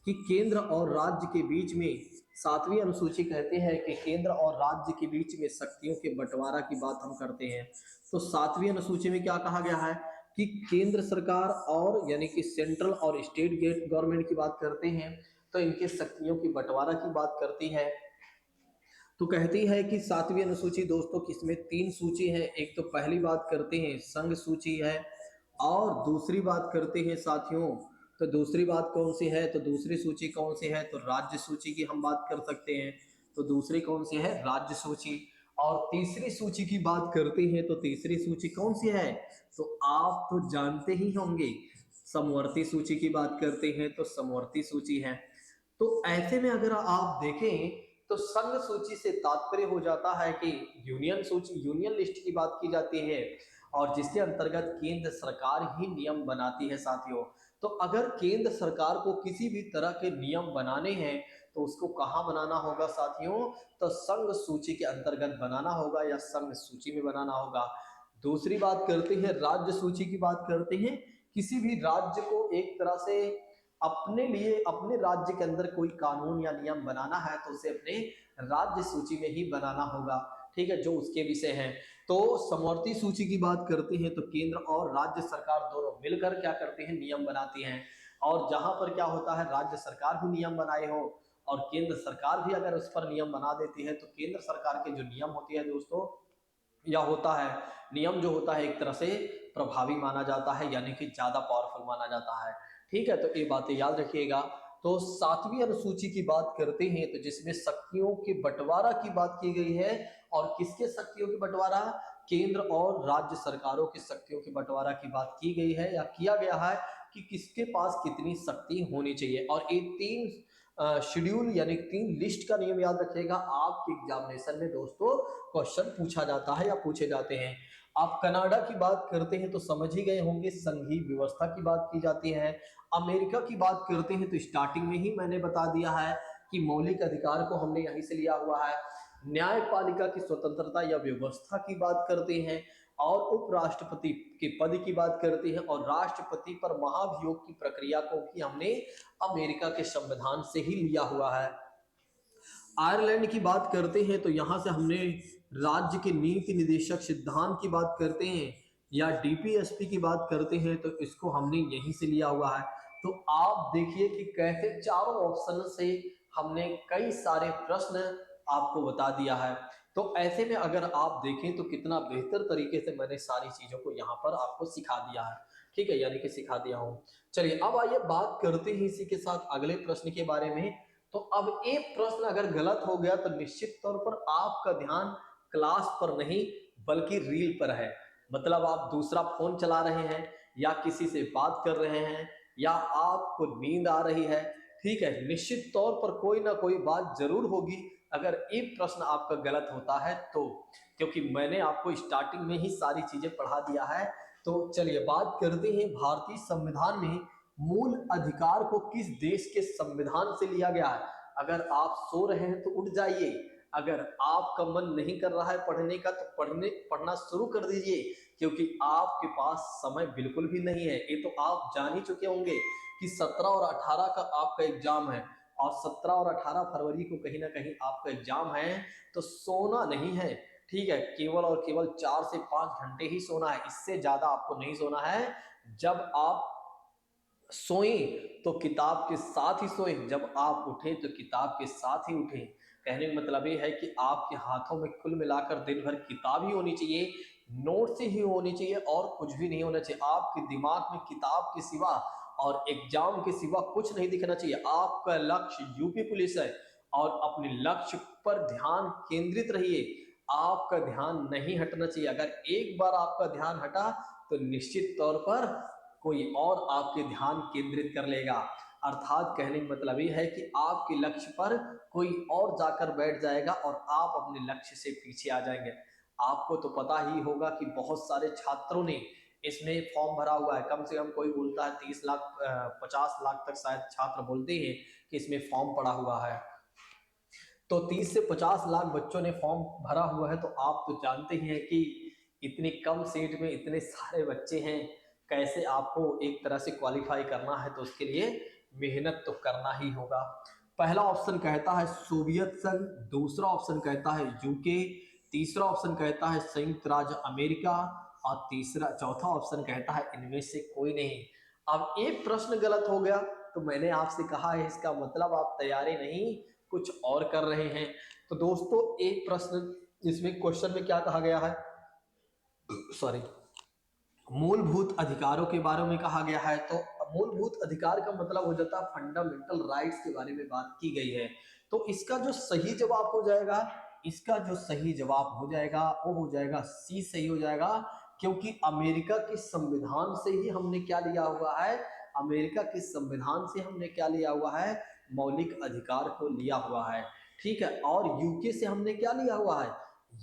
कि केंद्र और राज्य के बीच में, 7वीं अनुसूची कहती है कि केंद्र और राज्य के बीच में शक्तियों के बंटवारा की बात हम करते हैं। तो 7वीं अनुसूची में क्या कहा गया है कि केंद्र सरकार और यानी कि सेंट्रल और स्टेट गवर्नमेंट की बात करते हैं, तो इनके शक्तियों की बंटवारा की बात करती है। तो कहती है कि 7वीं अनुसूची दोस्तों किसमें 3 सूची है। एक तो पहली बात करते हैं संघ सूची है, और दूसरी बात करते हैं साथियों, तो दूसरी बात कौन सी है, तो दूसरी सूची कौन सी है, तो राज्य सूची की हम बात कर सकते हैं। तो दूसरी कौन सी है, राज्य सूची। और तीसरी सूची की बात करते हैं, तो तीसरी सूची कौन सी है, तो आप तो जानते ही होंगे, समवर्ती सूची की बात करते हैं तो समवर्ती सूची है। तो ऐसे में अगर आप देखें तो संघ सूची से तात्पर्य हो जाता है कि यूनियन सूची, यूनियन लिस्ट की बात की जाती है, और जिसके अंतर्गत केंद्र सरकार ही नियम बनाती है साथियों। तो अगर केंद्र सरकार को किसी भी तरह के नियम बनाने हैं तो उसको कहाँ बनाना होगा साथियों, तो संघ सूची के अंतर्गत बनाना होगा या संघ सूची में बनाना होगा। दूसरी बात करते हैं राज्य सूची की बात करते हैं। किसी भी राज्य को एक तरह से अपने लिए, अपने राज्य के अंदर कोई कानून या नियम बनाना है तो उसे अपने राज्य सूची में ही बनाना होगा, ठीक है, जो उसके विषय हैं। तो समवर्ती सूची की बात करते हैं तो केंद्र और राज्य सरकार दोनों मिलकर क्या करते हैं, नियम बनाती हैं। और जहां पर क्या होता है, राज्य सरकार भी नियम बनाए हो और केंद्र सरकार भी अगर उस पर नियम बना देती है, तो केंद्र सरकार के जो नियम होते हैं दोस्तों, या होता है नियम जो होता है एक तरह से प्रभावी माना जाता है, यानी कि ज्यादा पावरफुल माना जाता है, ठीक है। तो ये बातें याद रखिएगा। तो 7वीं अनुसूची की बात करते हैं तो जिसमें शक्तियों के बंटवारा की बात की गई है, और किसके शक्तियों के बंटवारा, केंद्र और राज्य सरकारों की शक्तियों के बंटवारा की बात की गई है या किया गया है कि किसके पास कितनी शक्ति होनी चाहिए। और ये 3 शेड्यूल यानी 3 लिस्ट का नियम याद रखिएगा, आपके एग्जामिनेशन में दोस्तों क्वेश्चन पूछा जाता है या पूछे जाते हैं। आप कनाडा की बात करते हैं तो समझ ही गए होंगे, संघीय व्यवस्था की बात की जाती है। अमेरिका की बात करते हैं तो स्टार्टिंग में ही मैंने बता दिया है कि मौलिक अधिकार को हमने यहीं से लिया हुआ है। न्यायपालिका की स्वतंत्रता या व्यवस्था की बात करते हैं, और उपराष्ट्रपति के पद की बात करते हैं, और राष्ट्रपति पर महाभियोग की प्रक्रिया को भी हमने अमेरिका के संविधान से ही लिया हुआ है। आयरलैंड की बात करते हैं तो यहाँ से हमने राज्य के नीति निदेशक सिद्धांत की बात करते हैं, या डीपीएसपी की बात करते हैं तो इसको हमने यहीं से लिया हुआ है। तो आप देखिए कि कैसे चारों ऑप्शन से हमने कई सारे प्रश्न आपको बता दिया है। तो ऐसे में अगर आप देखें तो कितना बेहतर तरीके से मैंने सारी चीजों को यहाँ पर आपको सिखा दिया है, ठीक है, यानी कि सिखा दिया हूँ। चलिए अब आइए बात करते हैं इसी के साथ अगले प्रश्न के बारे में। तो अब एक प्रश्न अगर गलत हो गया तो निश्चित तौर पर आपका ध्यान क्लास पर नहीं बल्कि रील पर है। मतलब आप दूसरा फोन चला रहे हैं, या किसी से बात कर रहे हैं, या आपको नींद आ रही है, ठीक है, निश्चित तौर पर कोई ना कोई बात जरूर होगी अगर एक प्रश्न आपका गलत होता है तो, क्योंकि मैंने आपको स्टार्टिंग में ही सारी चीजें पढ़ा दिया है। तो चलिए बात करते हैं, भारतीय संविधान में मूल अधिकार को किस देश के संविधान से लिया गया है। अगर आप सो रहे हैं तो उठ जाइए, अगर आपका मन नहीं कर रहा है पढ़ने का तो पढ़ना शुरू कर दीजिए, क्योंकि आपके पास समय बिल्कुल भी नहीं है। ये तो आप जान ही चुके होंगे कि 17 और 18 का आपका एग्जाम है, और 17 और 18 फरवरी को कहीं ना कहीं आपका एग्जाम है। तो सोना नहीं है, ठीक है, केवल और केवल 4 से 5 घंटे ही सोना है, इससे ज्यादा आपको नहीं सोना है। जब आप सोए तो किताब के साथ ही सोए, जब आप उठे तो किताब के साथ ही उठे। कहने का मतलब ये है कि आपके हाथों में कुल मिलाकर दिन भर किताब ही होनी चाहिए, नोट्स ही होनी चाहिए, और कुछ भी नहीं होना चाहिए। आपके दिमाग में किताब के सिवा और एग्जाम के सिवा कुछ नहीं दिखना चाहिए। आपका लक्ष्य यूपी पुलिस है और अपने लक्ष्य पर ध्यान केंद्रित रहिए, आपका ध्यान नहीं हटना चाहिए। अगर एक बार आपका ध्यान हटा तो निश्चित तौर पर कोई और आपके ध्यान केंद्रित कर लेगा। अर्थात कहने का मतलब ये है कि आपके लक्ष्य पर कोई और जाकर बैठ जाएगा और आप अपने लक्ष्य से पीछे आ जाएंगे। आपको तो पता ही होगा कि बहुत सारे छात्रों ने इसमें फॉर्म भरा हुआ है। कम से कम कोई बोलता है 30 लाख 50 लाख तक शायद छात्र बोलते हैं कि इसमें फॉर्म पड़ा हुआ है। तो 30 से 50 लाख बच्चों ने फॉर्म भरा हुआ है, तो आप तो जानते ही हैं कि इतनी कम सीट में इतने सारे बच्चे हैं, कैसे आपको एक तरह से क्वालिफाई करना है, तो उसके लिए मेहनत तो करना ही होगा। पहला ऑप्शन कहता है सोवियत संघ, दूसरा ऑप्शन कहता है यूके, तीसरा ऑप्शन कहता है संयुक्त राज्य अमेरिका और चौथा ऑप्शन कहता है इनमें से कोई नहीं। अब एक प्रश्न गलत हो गया तो मैंने आपसे कहा है इसका मतलब आप तैयारी नहीं कुछ और कर रहे हैं। तो दोस्तों एक प्रश्न इसमें क्वेश्चन में क्या कहा गया है, सॉरी, मूलभूत अधिकारों के बारे में कहा गया है। तो मूलभूत अधिकार का मतलब हो जाता है फंडामेंटल राइट्स के बारे में बात की गई है। तो इसका जो सही जवाब हो जाएगा, इसका जो सही जवाब हो जाएगा वो हो जाएगा सी सही हो जाएगा, क्योंकि अमेरिका के संविधान से ही हमने क्या लिया हुआ है, अमेरिका के संविधान से हमने क्या लिया हुआ है, मौलिक अधिकार को लिया हुआ है। ठीक है, और यूके से हमने क्या लिया हुआ है,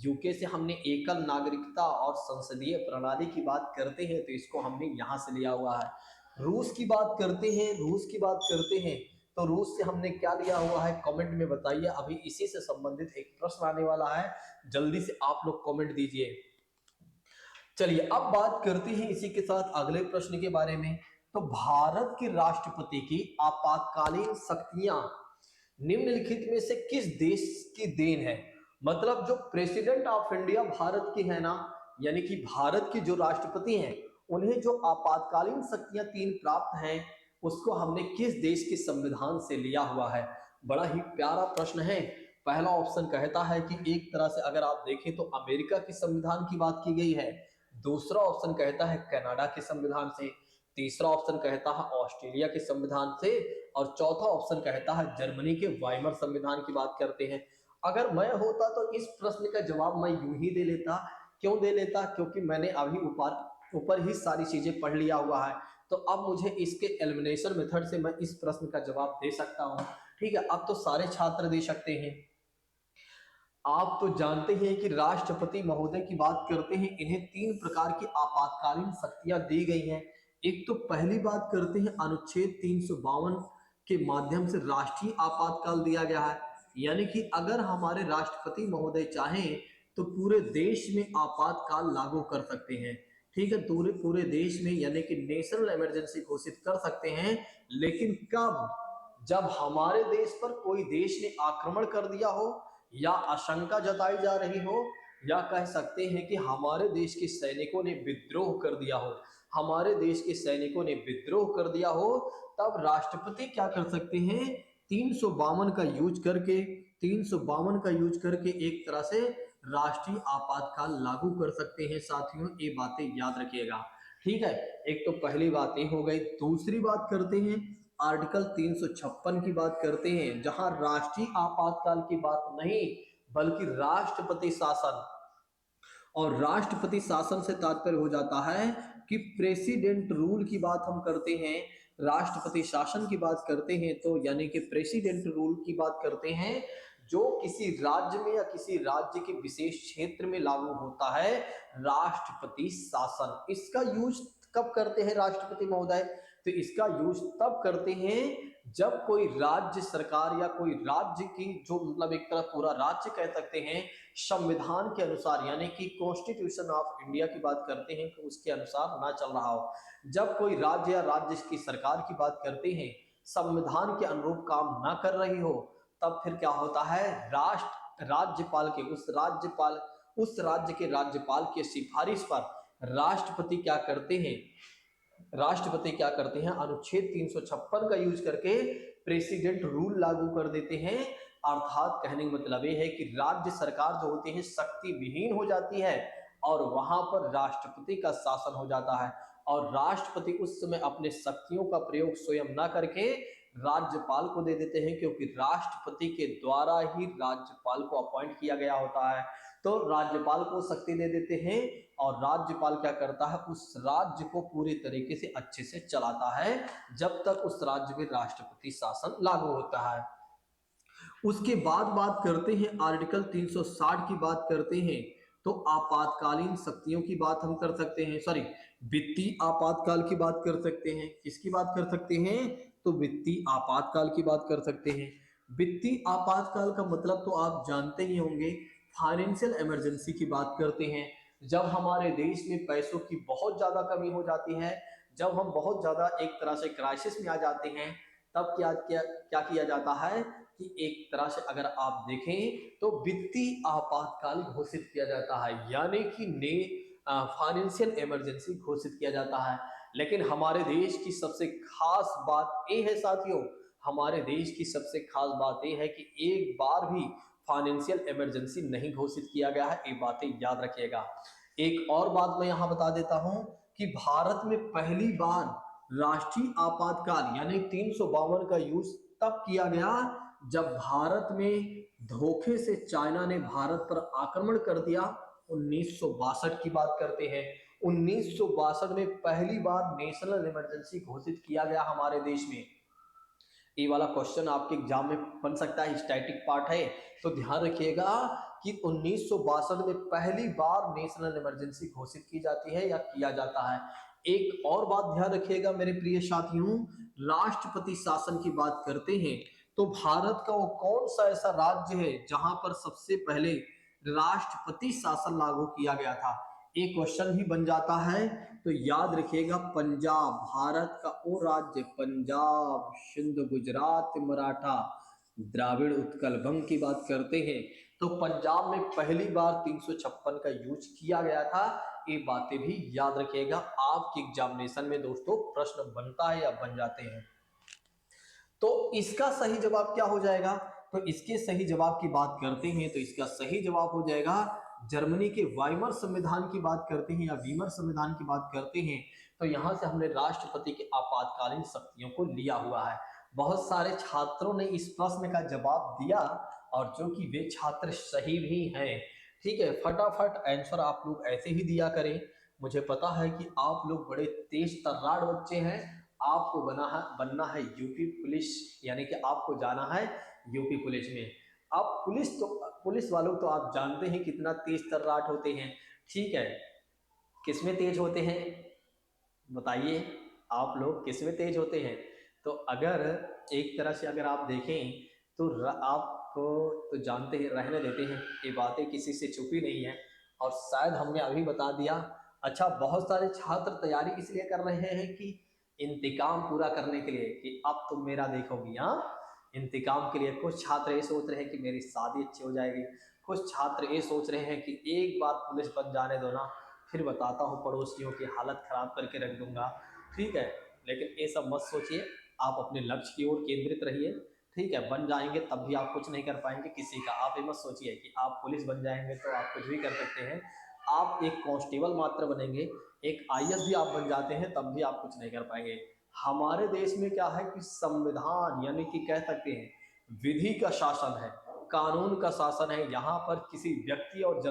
यूके से हमने एकल नागरिकता और संसदीय प्रणाली की बात करते हैं, तो इसको हमने यहाँ से लिया हुआ है। रूस की बात करते हैं, रूस की बात करते हैं, तो रूस से हमने क्या लिया हुआ है, कमेंट में बताइए। अभी इसी से संबंधित एक प्रश्न आने वाला है, जल्दी से आप लोग कमेंट दीजिए। चलिए अब बात करते हैं इसी के साथ अगले प्रश्न के बारे में। तो भारत के राष्ट्रपति की आपातकालीन शक्तियां निम्नलिखित में से किस देश की देन है। मतलब जो प्रेसिडेंट ऑफ इंडिया भारत की है ना, यानी कि भारत के जो राष्ट्रपति हैं, उन्हें जो आपातकालीन शक्तियां 3 प्राप्त हैं, उसको हमने किस देश के संविधान से लिया हुआ है। बड़ा ही प्यारा प्रश्न है। पहला ऑप्शन कहता है कि एक तरह से अगर आप देखें तो अमेरिका के संविधान की बात की गई है, दूसरा ऑप्शन कहता है कनाडा के संविधान से, तीसरा ऑप्शन कहता है ऑस्ट्रेलिया के संविधान से और चौथा ऑप्शन कहता है जर्मनी के वाइमर संविधान की बात करते हैं। अगर मैं होता तो इस प्रश्न का जवाब मैं यूं ही दे लेता। क्यों दे लेता, क्योंकि मैंने अभी ऊपर ही सारी चीजें पढ़ लिया हुआ है, तो अब मुझे इसके एलिमिनेशन मेथड से मैं इस प्रश्न का जवाब दे सकता हूं। ठीक है, अब तो सारे छात्र दे सकते हैं। आप तो जानते हैं कि राष्ट्रपति महोदय की बात करते हैं, इन्हें 3 प्रकार की आपातकालीन शक्तियां दी गई हैं। एक तो पहली बात करते हैं अनुच्छेद 352 के माध्यम से राष्ट्रीय आपातकाल दिया गया है, यानी कि अगर हमारे राष्ट्रपति महोदय चाहें तो पूरे देश में आपातकाल लागू कर सकते हैं। ठीक है, पूरे देश में यानी कि नेशनल इमरजेंसी घोषित कर सकते हैं। लेकिन कब, जब हमारे देश पर कोई देश ने आक्रमण कर दिया हो या आशंका जताई जा रही हो, या कह सकते हैं कि हमारे देश के सैनिकों ने विद्रोह कर दिया हो, हमारे देश के सैनिकों ने विद्रोह कर दिया हो, तब राष्ट्रपति क्या कर सकते हैं, 352 का यूज करके 352 का यूज करके एक तरह से राष्ट्रीय आपातकाल लागू कर सकते हैं। साथियों ये बातें याद रखिएगा। ठीक है, एक तो पहली बात ये हो गई। दूसरी बात करते हैं आर्टिकल 356 की बात करते हैं, जहां राष्ट्रीय आपातकाल की बात नहीं बल्कि राष्ट्रपति शासन, और राष्ट्रपति शासन से तात्पर्य हो जाता है कि प्रेसिडेंट रूल की बात हम करते हैं, राष्ट्रपति शासन की बात करते हैं, तो यानी कि प्रेसिडेंट रूल की बात करते हैं जो किसी राज्य में या किसी राज्य के विशेष क्षेत्र में लागू होता है, राष्ट्रपति शासन। इसका यूज कब करते हैं राष्ट्रपति महोदय, तो इसका यूज तब करते हैं जब कोई राज्य सरकार या कोई राज्य की जो मतलब एक तरह पूरा राज्य कह सकते हैं संविधान के अनुसार, यानी कि कॉन्स्टिट्यूशन ऑफ इंडिया की बात करते हैं कि उसके अनुसार ना चल रहा हो। जब कोई राज्य या राज्य की सरकार की बात करते हैं संविधान के अनुरूप काम ना कर रही हो, तब फिर क्या होता है, राज्यपाल के उस राज्य के राज्यपाल की सिफारिश पर राष्ट्रपति क्या करते हैं, अनुच्छेद 356 का यूज करके प्रेसिडेंट रूल लागू कर देते हैं। अर्थात कहने का मतलब ये है कि राज्य सरकार जो होती है शक्ति विहीन हो जाती है और वहां पर राष्ट्रपति का शासन हो जाता है। और राष्ट्रपति उस समय अपने शक्तियों का प्रयोग स्वयं न करके राज्यपाल को दे देते हैं, क्योंकि राष्ट्रपति के द्वारा ही राज्यपाल को अपॉइंट किया गया होता है। तो राज्यपाल को शक्ति दे देते हैं और राज्यपाल क्या करता है, उस राज्य को पूरी तरीके से अच्छे से चलाता है जब तक उस राज्य में राष्ट्रपति शासन लागू होता है। उसके बाद बात करते हैं आर्टिकल 360 की बात करते हैं, तो आपातकालीन शक्तियों की बात हम कर सकते हैं, सॉरी वित्तीय आपातकाल की बात कर सकते हैं। किसकी बात कर सकते हैं, तो वित्तीय आपातकाल की बात कर सकते हैं। वित्तीय आपातकाल का मतलब तो आप जानते ही होंगे, फाइनेंशियल इमरजेंसी की बात करते हैं। जब हमारे देश में पैसों की बहुत ज्यादा कमी हो जाती है, जब हम बहुत ज्यादा एक तरह से क्राइसिस में आ जाते हैं, तब क्या क्या क्या किया जाता है कि एक तरह से अगर आप देखें तो वित्तीय आपातकाल घोषित किया जाता है, यानी कि ने फाइनेंशियल इमरजेंसी घोषित किया जाता है। लेकिन हमारे देश की सबसे खास बात यह है साथियों, हमारे देश की सबसे खास बात यह है कि एक बार भी फाइनेंशियल इमरजेंसी नहीं घोषित किया गया है, ये बातें याद रखिएगा। एक और बात मैं यहाँ बता देता हूँ कि भारत में पहली बार राष्ट्रीय आपातकाल यानी 352 का यूज तब किया गया जब भारत में धोखे से चाइना ने भारत पर आक्रमण कर दिया। 1962 की बात करते हैं। 1962 में पहली बार नेशनल इमरजेंसी घोषित किया गया हमारे देश में। ये वाला क्वेश्चन आपके एग्जाम में बन सकता है, स्टैटिक पार्ट है, तो ध्यान रखिएगा कि 1962 में पहली बार नेशनल इमरजेंसी घोषित की जाती है या किया जाता है। एक और बात ध्यान रखिएगा मेरे प्रिय साथियों, राष्ट्रपति शासन की बात करते हैं तो भारत का वो कौन सा ऐसा राज्य है जहां पर सबसे पहले राष्ट्रपति शासन लागू किया गया था, एक क्वेश्चन ही बन जाता है। तो याद रखिएगा पंजाब, भारत का वो राज्य पंजाब, सिंध, गुजरात, मराठा, द्राविड़, उत्कल, बंग की बात करते हैं तो पंजाब में पहली बार 356 का यूज किया गया था। ये बातें भी याद रखिएगा, आपके एग्जामिनेशन में दोस्तों प्रश्न बनता है या बन जाते हैं। तो इसका सही जवाब क्या हो जाएगा, तो इसके सही जवाब की बात करते हैं तो इसका सही जवाब हो जाएगा जर्मनी के वाइमर संविधान की बात करते हैं या वीमर संविधान की बात करते हैं। तो यहां से हमने राष्ट्रपति के आपातकालीन शक्तियों को लिया हुआ है। बहुत सारे छात्रों ने इस प्रश्न का जवाब दिया और जो कि वे छात्र सही भी हैं। ठीक है, फटाफट आंसर आप लोग ऐसे ही दिया करें। मुझे पता है कि आप लोग बड़े तेज तर्रार बच्चे हैं, आपको बनना है यूपी पुलिस, यानी कि आपको जाना है यूपी पुलिस में। आप पुलिस वालों तो आप जानते हैं कितना तेज तर्राट होते हैं। ठीक है, किसमें तेज होते हैं बताइए, आप लोग किसमें तेज होते हैं। तो अगर एक तरह से अगर आप देखें तो आपको तो जानते हैं, रहने देते हैं, ये बातें किसी से छुपी नहीं है और शायद हमने अभी बता दिया। अच्छा, बहुत सारे छात्र तैयारी इसलिए कर रहे हैं कि इंतकाम पूरा करने के लिए कि अब तुम मेरा देखोगी, हाँ, इंतकाम के लिए। कुछ छात्र ये सोच रहे हैं कि मेरी शादी अच्छी हो जाएगी, कुछ छात्र ये सोच रहे हैं कि एक बार पुलिस बन जाने दो ना, फिर बताता हूँ पड़ोसियों की हालत खराब करके रख दूंगा। ठीक है, लेकिन ये सब मत सोचिए, आप अपने लक्ष्य की ओर केंद्रित रहिए। ठीक है, बन जाएंगे तब भी आप कुछ नहीं कर पाएंगे किसी का। आप ये मत सोचिए कि आप पुलिस बन जाएंगे तो आप कुछ भी कर सकते हैं। आप एक कांस्टेबल मात्र बनेंगे, एक आईएएस भी आप बन जाते हैं तब भी आप कुछ नहीं कर पाएंगे। हमारे देश में क्या है कि संविधान यानी कि कह सकते हैं विधि का शासन है, कानून का शासन है। यहाँ पर किसी व्यक्ति और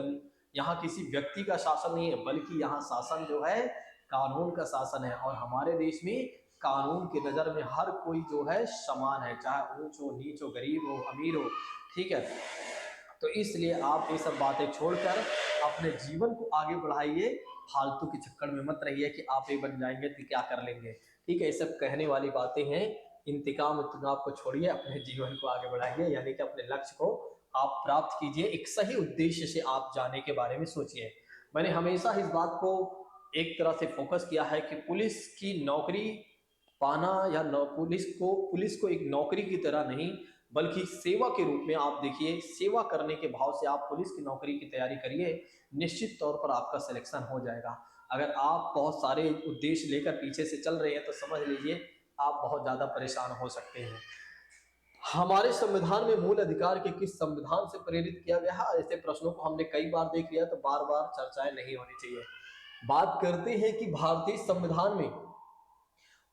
यहाँ किसी व्यक्ति का शासन नहीं है, बल्कि यहाँ शासन जो है कानून का शासन है। और हमारे देश में कानून की नज़र में हर कोई जो है समान है, चाहे ऊंच हो, नीच हो, गरीब हो, अमीर हो। ठीक है, तो इसलिए आप ये सब बातें छोड़कर अपने जीवन को आगे बढ़ाइए, फालतू के चक्कर में मत रहिए कि आप ये बन जाएंगे तो क्या कर लेंगे। ठीक है, ये सब कहने वाली बातें हैं। इंतकाम को छोड़िए, अपने जीवन को आगे बढ़ाइए, यानी कि अपने लक्ष्य को आप प्राप्त कीजिए, एक सही उद्देश्य से आप जाने के बारे में सोचिए। मैंने हमेशा इस बात को एक तरह से फोकस किया है कि पुलिस की नौकरी पाना या पुलिस को एक नौकरी की तरह नहीं बल्कि सेवा के रूप में आप देखिए, सेवा करने के भाव से आप पुलिस की नौकरी की तैयारी करिए, निश्चित तौर पर आपका सिलेक्शन हो जाएगा। अगर आप बहुत सारे उद्देश्य लेकर पीछे से चल रहे हैं तो समझ लीजिए आप बहुत ज्यादा परेशान हो सकते हैं। हमारे संविधान में मूल अधिकार के किस संविधान से प्रेरित किया गया है, ऐसे प्रश्नों को हमने कई बार देख लिया तो बार बार चर्चाएं नहीं होनी चाहिए। बात करते हैं कि भारतीय संविधान में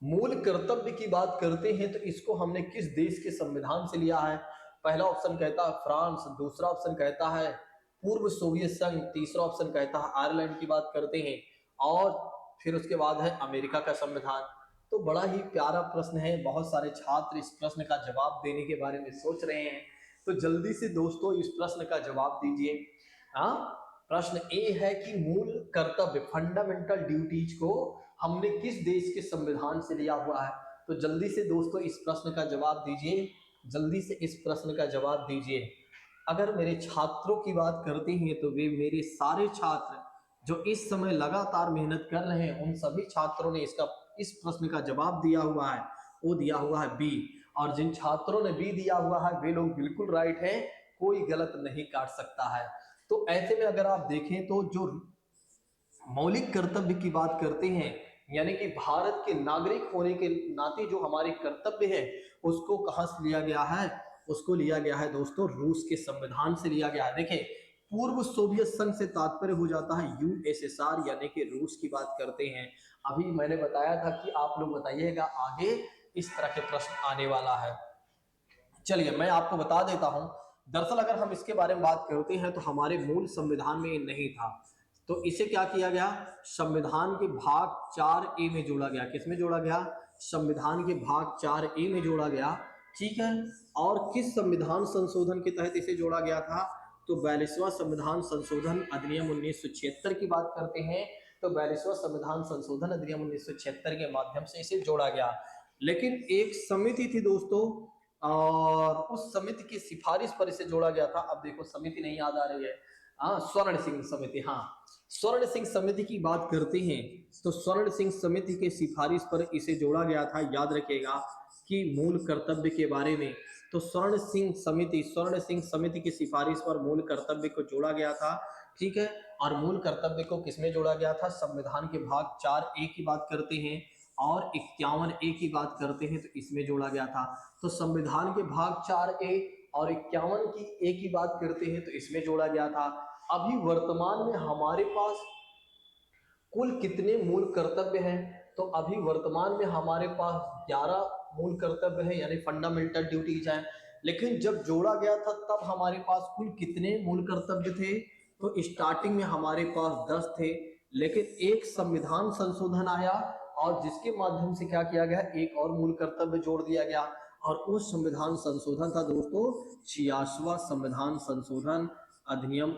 मूल कर्तव्य की बात करते हैं तो इसको हमने किस देश के संविधान से लिया है? पहला ऑप्शन कहता है फ्रांस, दूसरा ऑप्शन कहता है पूर्व सोवियत संघ, तीसरा ऑप्शन कहता है आयरलैंड की बात करते हैं, और फिर उसके बाद है अमेरिका का संविधान। तो बड़ा ही प्यारा प्रश्न है, बहुत सारे छात्र इस प्रश्न का जवाब देने के बारे में सोच रहे हैं, तो जल्दी से दोस्तों इस प्रश्न का जवाब दीजिए। हाँ, प्रश्न ए है कि मूल कर्तव्य फंडामेंटल ड्यूटीज को हमने किस देश के संविधान से लिया हुआ है? तो जल्दी से दोस्तों इस प्रश्न का जवाब दीजिए, जल्दी से इस प्रश्न का जवाब दीजिए। अगर मेरे छात्रों की बात करते हैं तो वे मेरे सारे छात्र जो इस समय लगातार मेहनत कर रहे हैं उन सभी छात्रों ने इस प्रश्न का जवाब दिया हुआ है, वो दिया हुआ है बी। और जिन छात्रों ने बी दिया हुआ है वे लोग बिल्कुल राइट हैं, कोई गलत नहीं काट सकता है। तो ऐसे में अगर आप देखें तो जो मौलिक कर्तव्य की बात करते हैं, यानी कि भारत के नागरिक होने के नाते जो हमारे कर्तव्य है उसको कहां से लिया गया है? उसको लिया गया है दोस्तों रूस के संविधान से लिया गया है। देखिए, पूर्व सोवियत संघ से तात्पर्य हो जाता है यूएसएसआर, यानी कि रूस की बात करते हैं। अभी मैंने बताया था कि आप लोग बताइएगा आगे इस तरह के प्रश्न आने वाला है। चलिए मैं आपको बता देता हूं, दरअसल अगर हम इसके बारे में बात करते हैं तो हमारे मूल संविधान में ये नहीं था, तो इसे क्या किया गया? संविधान के भाग 4A में जोड़ा गया। किसमें जोड़ा गया? संविधान के भाग 4A में जोड़ा गया, ठीक है। और किस संविधान संशोधन के तहत इसे जोड़ा गया था? तो 42वां संविधान संशोधन अधिनियम 1976 की बात करते हैं, तो 42वां संविधान संशोधन अधिनियम 1976 के माध्यम से इसे जोड़ा गया। लेकिन एक समिति थी दोस्तों, और उस समिति की सिफारिश पर इसे जोड़ा गया था। अब देखो समिति नहीं याद आ रही है, हाँ स्वर्ण सिंह समिति, हाँ स्वर्ण सिंह समिति की बात करते हैं तो स्वर्ण सिंह समिति के सिफारिश पर इसे जोड़ा गया था। याद रखिएगा कि मूल कर्तव्य के बारे में, तो स्वर्ण सिंह समिति की सिफारिश पर मूल कर्तव्य को जोड़ा गया था, ठीक है। और मूल कर्तव्य को किसमें जोड़ा गया था? संविधान के भाग 4A की बात करते हैं और 51A की बात करते हैं तो इसमें जोड़ा गया था। तो संविधान के भाग 4A और 51 की ए की बात करते हैं तो इसमें जोड़ा गया था। अभी वर्तमान में हमारे पास कुल कितने मूल कर्तव्य हैं? तो अभी वर्तमान में हमारे पास 11 मूल कर्तव्य है, यानी फंडामेंटल ड्यूटीज हैं। लेकिन जब जोड़ा गया था तब हमारे पास कुल कितने मूल कर्तव्य थे? तो स्टार्टिंग में हमारे पास 10 थे, लेकिन एक संविधान संशोधन आया और जिसके माध्यम से क्या किया गया? एक और मूल कर्तव्य जोड़ दिया गया, और उस संविधान संशोधन था दोस्तों 86वां संविधान संशोधन अधिनियम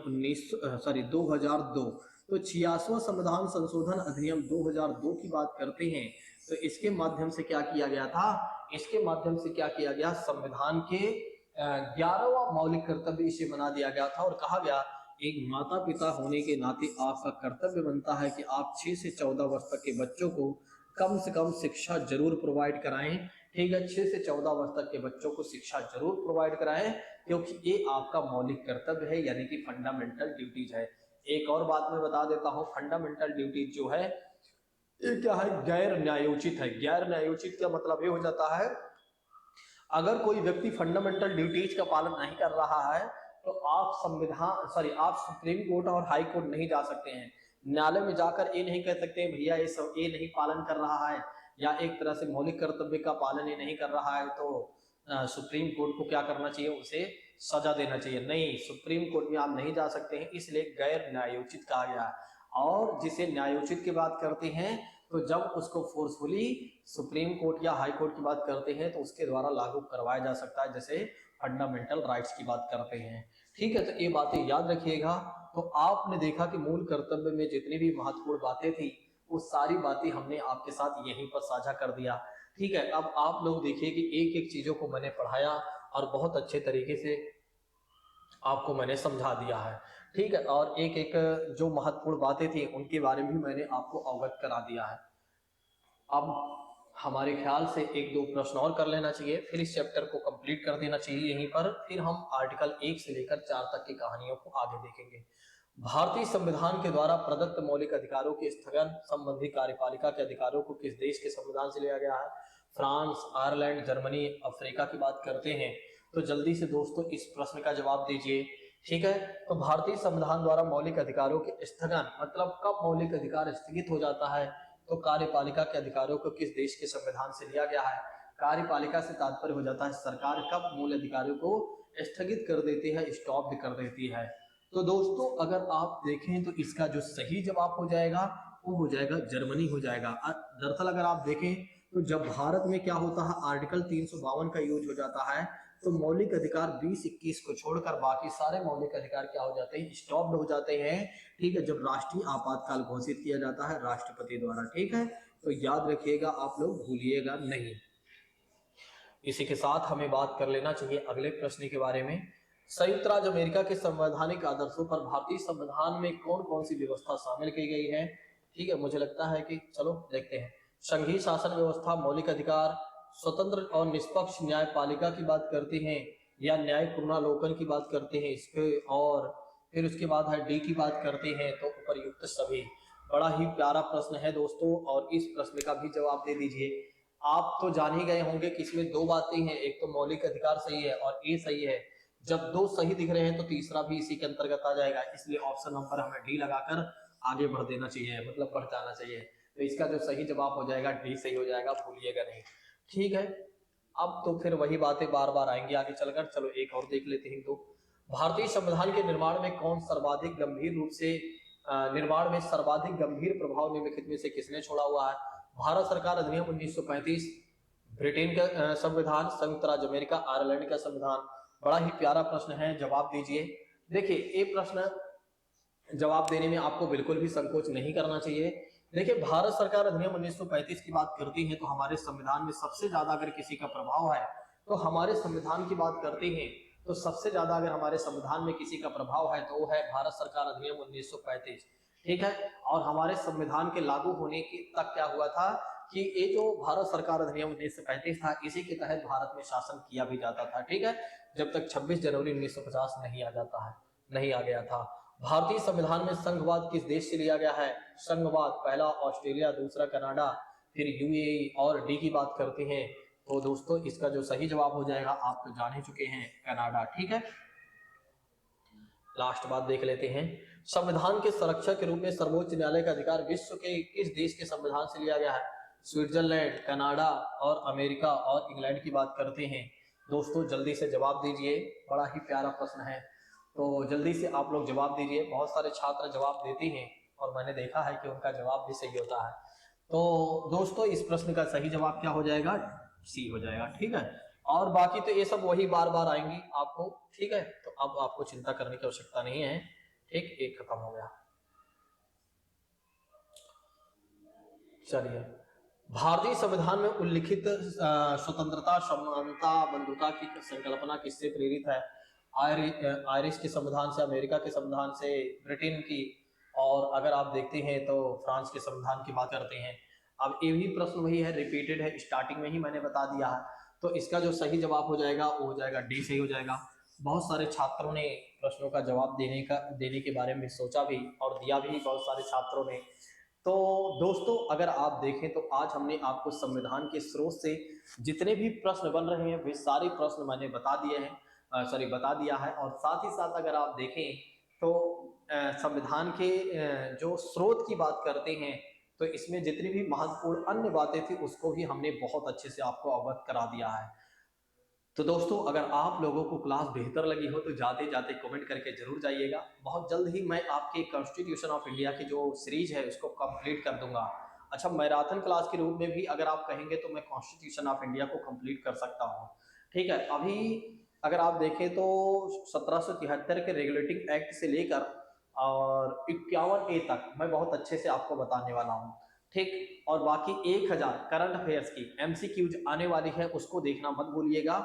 2002। तो 86वां संविधान संशोधन अधिनियम 2002 की बात करते हैं तो इसके माध्यम से क्या किया गया था? इसके माध्यम से क्या किया गया? संविधान के 11वां मौलिक कर्तव्य इसे बना दिया गया था, और कहा गया एक माता पिता होने के नाते आपका कर्तव्य बनता है कि आप 6 से 14 वर्ष तक के बच्चों को कम से कम शिक्षा जरूर प्रोवाइड कराएं, ठीक है। 6 से 14 वर्ष तक के बच्चों को शिक्षा जरूर प्रोवाइड कराएं, क्योंकि ये आपका मौलिक कर्तव्य है, यानी कि फंडामेंटल ड्यूटीज है। एक और बात मैं बता देता हूं, फंडामेंटल ड्यूटीज जो है ये क्या है? गैर न्यायोचित है। गैर न्यायोचित का मतलब ये हो जाता है, अगर कोई व्यक्ति फंडामेंटल ड्यूटीज का पालन नहीं कर रहा है तो आप सुप्रीम कोर्ट और हाई कोर्ट नहीं जा सकते हैं। न्यायालय में जाकर ये नहीं कह सकते भैया ये नहीं पालन कर रहा है, या एक तरह से मौलिक कर्तव्य का पालन ये नहीं कर रहा है, तो सुप्रीम कोर्ट को क्या करना चाहिए? उसे सजा देना चाहिए। नहीं, सुप्रीम कोर्ट में आप नहीं जा सकते हैं, इसलिए गैर न्यायोचित कहा गया है। और जिसे न्यायोचित की बात करते हैं तो जब उसको फोर्सफुली सुप्रीम कोर्ट या हाई कोर्ट की बात करते हैं तो उसके द्वारा लागू करवाया जा सकता है, जैसे फंडामेंटल राइट्स की बात करते हैं, ठीक है। तो ये बातें याद रखिएगा। तो आपने देखा कि मूल कर्तव्य में जितनी भी महत्वपूर्ण बातें थी वो सारी बातें हमने आपके साथ यहीं पर साझा कर दिया, ठीक है। अब आप लोग देखिए कि एक एक चीजों को मैंने पढ़ाया और बहुत अच्छे तरीके से आपको मैंने समझा दिया है, ठीक है। और एक एक जो महत्वपूर्ण बातें थी उनके बारे में भी मैंने आपको अवगत करा दिया है। अब हमारे ख्याल से एक दो प्रश्न और कर लेना चाहिए, फिर इस चैप्टर को कंप्लीट कर देना चाहिए यहीं पर। फिर हम आर्टिकल 1 से लेकर 4 तक की कहानियों को आगे देखेंगे। भारतीय संविधान के द्वारा प्रदत्त मौलिक अधिकारों के स्थगन संबंधी कार्यपालिका के अधिकारों को किस देश के संविधान से लिया गया है? फ्रांस, आयरलैंड, जर्मनी, अफ्रीका की बात करते हैं। तो जल्दी से दोस्तों इस प्रश्न का जवाब दीजिए ठीक है। तो भारतीय संविधान द्वारा मौलिक अधिकारों के स्थगन मतलब कब मौलिक अधिकार स्थगित हो जाता है, तो कार्यपालिका के अधिकारों को किस देश के संविधान से लिया गया है। कार्यपालिका से तात्पर्य हो जाता है सरकार कब मूल अधिकारों को स्थगित कर देती है, स्टॉप भी कर देती है। तो दोस्तों अगर आप देखें तो इसका जो सही जवाब हो जाएगा वो हो जाएगा जर्मनी हो जाएगा। दरअसल अगर आप देखें तो जब भारत में क्या होता है, आर्टिकल 352 का यूज हो जाता है, तो मौलिक अधिकार 20-21 को छोड़कर बाकी सारे मौलिक अधिकार क्या हो जाते हैं, स्टॉप्ड हो जाते हैं। ठीक है, जब राष्ट्रीय आपातकाल घोषित किया जाता है राष्ट्रपति द्वारा। ठीक है, तो याद रखिएगा, आप लोग भूलिएगा नहीं। इसी के साथ हमें बात कर लेना चाहिए अगले प्रश्न के बारे में। संयुक्त राज्य अमेरिका के संवैधानिक आदर्शों पर भारतीय संविधान में कौन कौन सी व्यवस्था शामिल की गई है। ठीक है, मुझे लगता है कि चलो देखते हैं। संघीय शासन व्यवस्था, मौलिक अधिकार, स्वतंत्र और निष्पक्ष न्यायपालिका की बात करते हैं या न्यायिक पुनरावलोकन की बात करते हैं इसके, और फिर उसके बाद है डी की बात करते हैं, तो उपरयुक्त सभी। बड़ा ही प्यारा प्रश्न है दोस्तों, और इस प्रश्न का भी जवाब दे दीजिए। आप तो जान ही गए होंगे कि इसमें दो बातें हैं, एक तो मौलिक अधिकार सही है और ए सही है। जब दो सही दिख रहे हैं तो तीसरा भी इसी के अंतर्गत आ जाएगा, इसलिए ऑप्शन नंबर हमें डी लगाकर आगे बढ़ देना चाहिए, मतलब बढ़ जाना चाहिए। तो इसका जो सही जवाब हो जाएगा डी सही हो जाएगा, भूलिएगा नहीं। ठीक है, अब तो फिर वही बातें बार बार आएंगी आगे चलकर। चलो एक और देख लेते हैं। तो भारतीय संविधान के निर्माण में कौन सर्वाधिक गंभीर रूप से निर्माण में सर्वाधिक गंभीर प्रभाव निम्नलिखित में से किसने छोड़ा हुआ है। भारत सरकार अधिनियम 1935, ब्रिटेन का संविधान, संयुक्त राज्य अमेरिका, आयरलैंड का संविधान। बड़ा ही प्यारा प्रश्न है, जवाब दीजिए। देखिए ये प्रश्न जवाब देने में आपको बिल्कुल भी संकोच नहीं करना चाहिए। देखिए भारत सरकार अधिनियम 1935 की बात करती है तो हमारे संविधान में सबसे ज्यादा अगर किसी का प्रभाव है तो हमारे संविधान की बात करते हैं तो सबसे ज्यादा अगर हमारे संविधान में किसी का प्रभाव है तो वो है भारत सरकार अधिनियम 1935। ठीक है, और हमारे संविधान के लागू होने के तक क्या हुआ था कि ये जो भारत सरकार अधिनियम 1935 था इसी के तहत भारत में शासन किया भी जाता था। ठीक है, जब तक 26 जनवरी 1950 नहीं आ जाता है, नहीं आ गया था। भारतीय संविधान में संघवाद किस देश से लिया गया है। संघवाद पहला ऑस्ट्रेलिया, दूसरा कनाडा, फिर यूएई, और डी की बात करते हैं तो दोस्तों इसका जो सही जवाब हो जाएगा आप तो जान ही चुके हैं, कनाडा। ठीक है, लास्ट बात देख लेते हैं। संविधान के संरक्षक के रूप में सर्वोच्च न्यायालय का अधिकार विश्व के किस देश के संविधान से लिया गया है। स्विट्जरलैंड, कनाडा और अमेरिका और इंग्लैंड की बात करते हैं। दोस्तों जल्दी से जवाब दीजिए, बड़ा ही प्यारा प्रश्न है, तो जल्दी से आप लोग जवाब दीजिए। बहुत सारे छात्र जवाब देते हैं और मैंने देखा है कि उनका जवाब भी सही होता है। तो दोस्तों इस प्रश्न का सही जवाब क्या हो जाएगा, सी हो जाएगा। ठीक है, और बाकी तो ये सब वही बार बार आएंगी आपको। ठीक है, तो अब आपको चिंता करने की आवश्यकता नहीं है। ठीक, एक खत्म हो गया। चलिए, भारतीय संविधान में उल्लिखित स्वतंत्रता, समानता, बंधुता की संकल्पना किससे प्रेरित है। आयरिश के संविधान से, अमेरिका के संविधान से, ब्रिटेन की, और अगर आप देखते हैं तो फ्रांस के संविधान की बात करते हैं। अब ये भी प्रश्न वही है, रिपीटेड है, स्टार्टिंग में ही मैंने बता दिया है। तो इसका जो सही जवाब हो जाएगा वो हो जाएगा डी सही हो जाएगा। बहुत सारे छात्रों ने प्रश्नों का जवाब देने के बारे में सोचा भी और दिया भी, बहुत सारे छात्रों ने। तो दोस्तों अगर आप देखें तो आज हमने आपको संविधान के स्रोत से जितने भी प्रश्न बन रहे हैं वे सारे प्रश्न मैंने बता दिए हैं, बता दिया है। और साथ ही साथ अगर आप देखें तो संविधान के जो स्रोत की बात करते हैं तो इसमें जितनी भी महत्वपूर्ण अन्य बातें थी उसको भी हमने बहुत अच्छे से आपको अवगत करा दिया है। तो दोस्तों अगर आप लोगों को क्लास बेहतर लगी हो तो जाते जाते कमेंट करके जरूर जाइएगा। बहुत जल्द ही मैं आपके कॉन्स्टिट्यूशन ऑफ इंडिया की जो सीरीज है उसको कंप्लीट कर दूंगा। अच्छा, मैराथन क्लास के रूप में भी अगर आप कहेंगे तो मैं कॉन्स्टिट्यूशन ऑफ इंडिया को कंप्लीट कर सकता हूँ। ठीक है, अभी अगर आप देखें तो 1773 के रेगुलेटिंग एक्ट से लेकर और 51A तक मैं बहुत अच्छे से आपको बताने वाला हूँ। ठीक, और बाकी 1000 करंट अफेयर्स की MCQs आने वाली है उसको देखना मत भूलिएगा।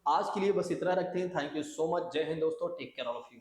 आज के लिए बस इतना रखते हैं। Thank you so much. जय हिंद दोस्तों, take care all of you.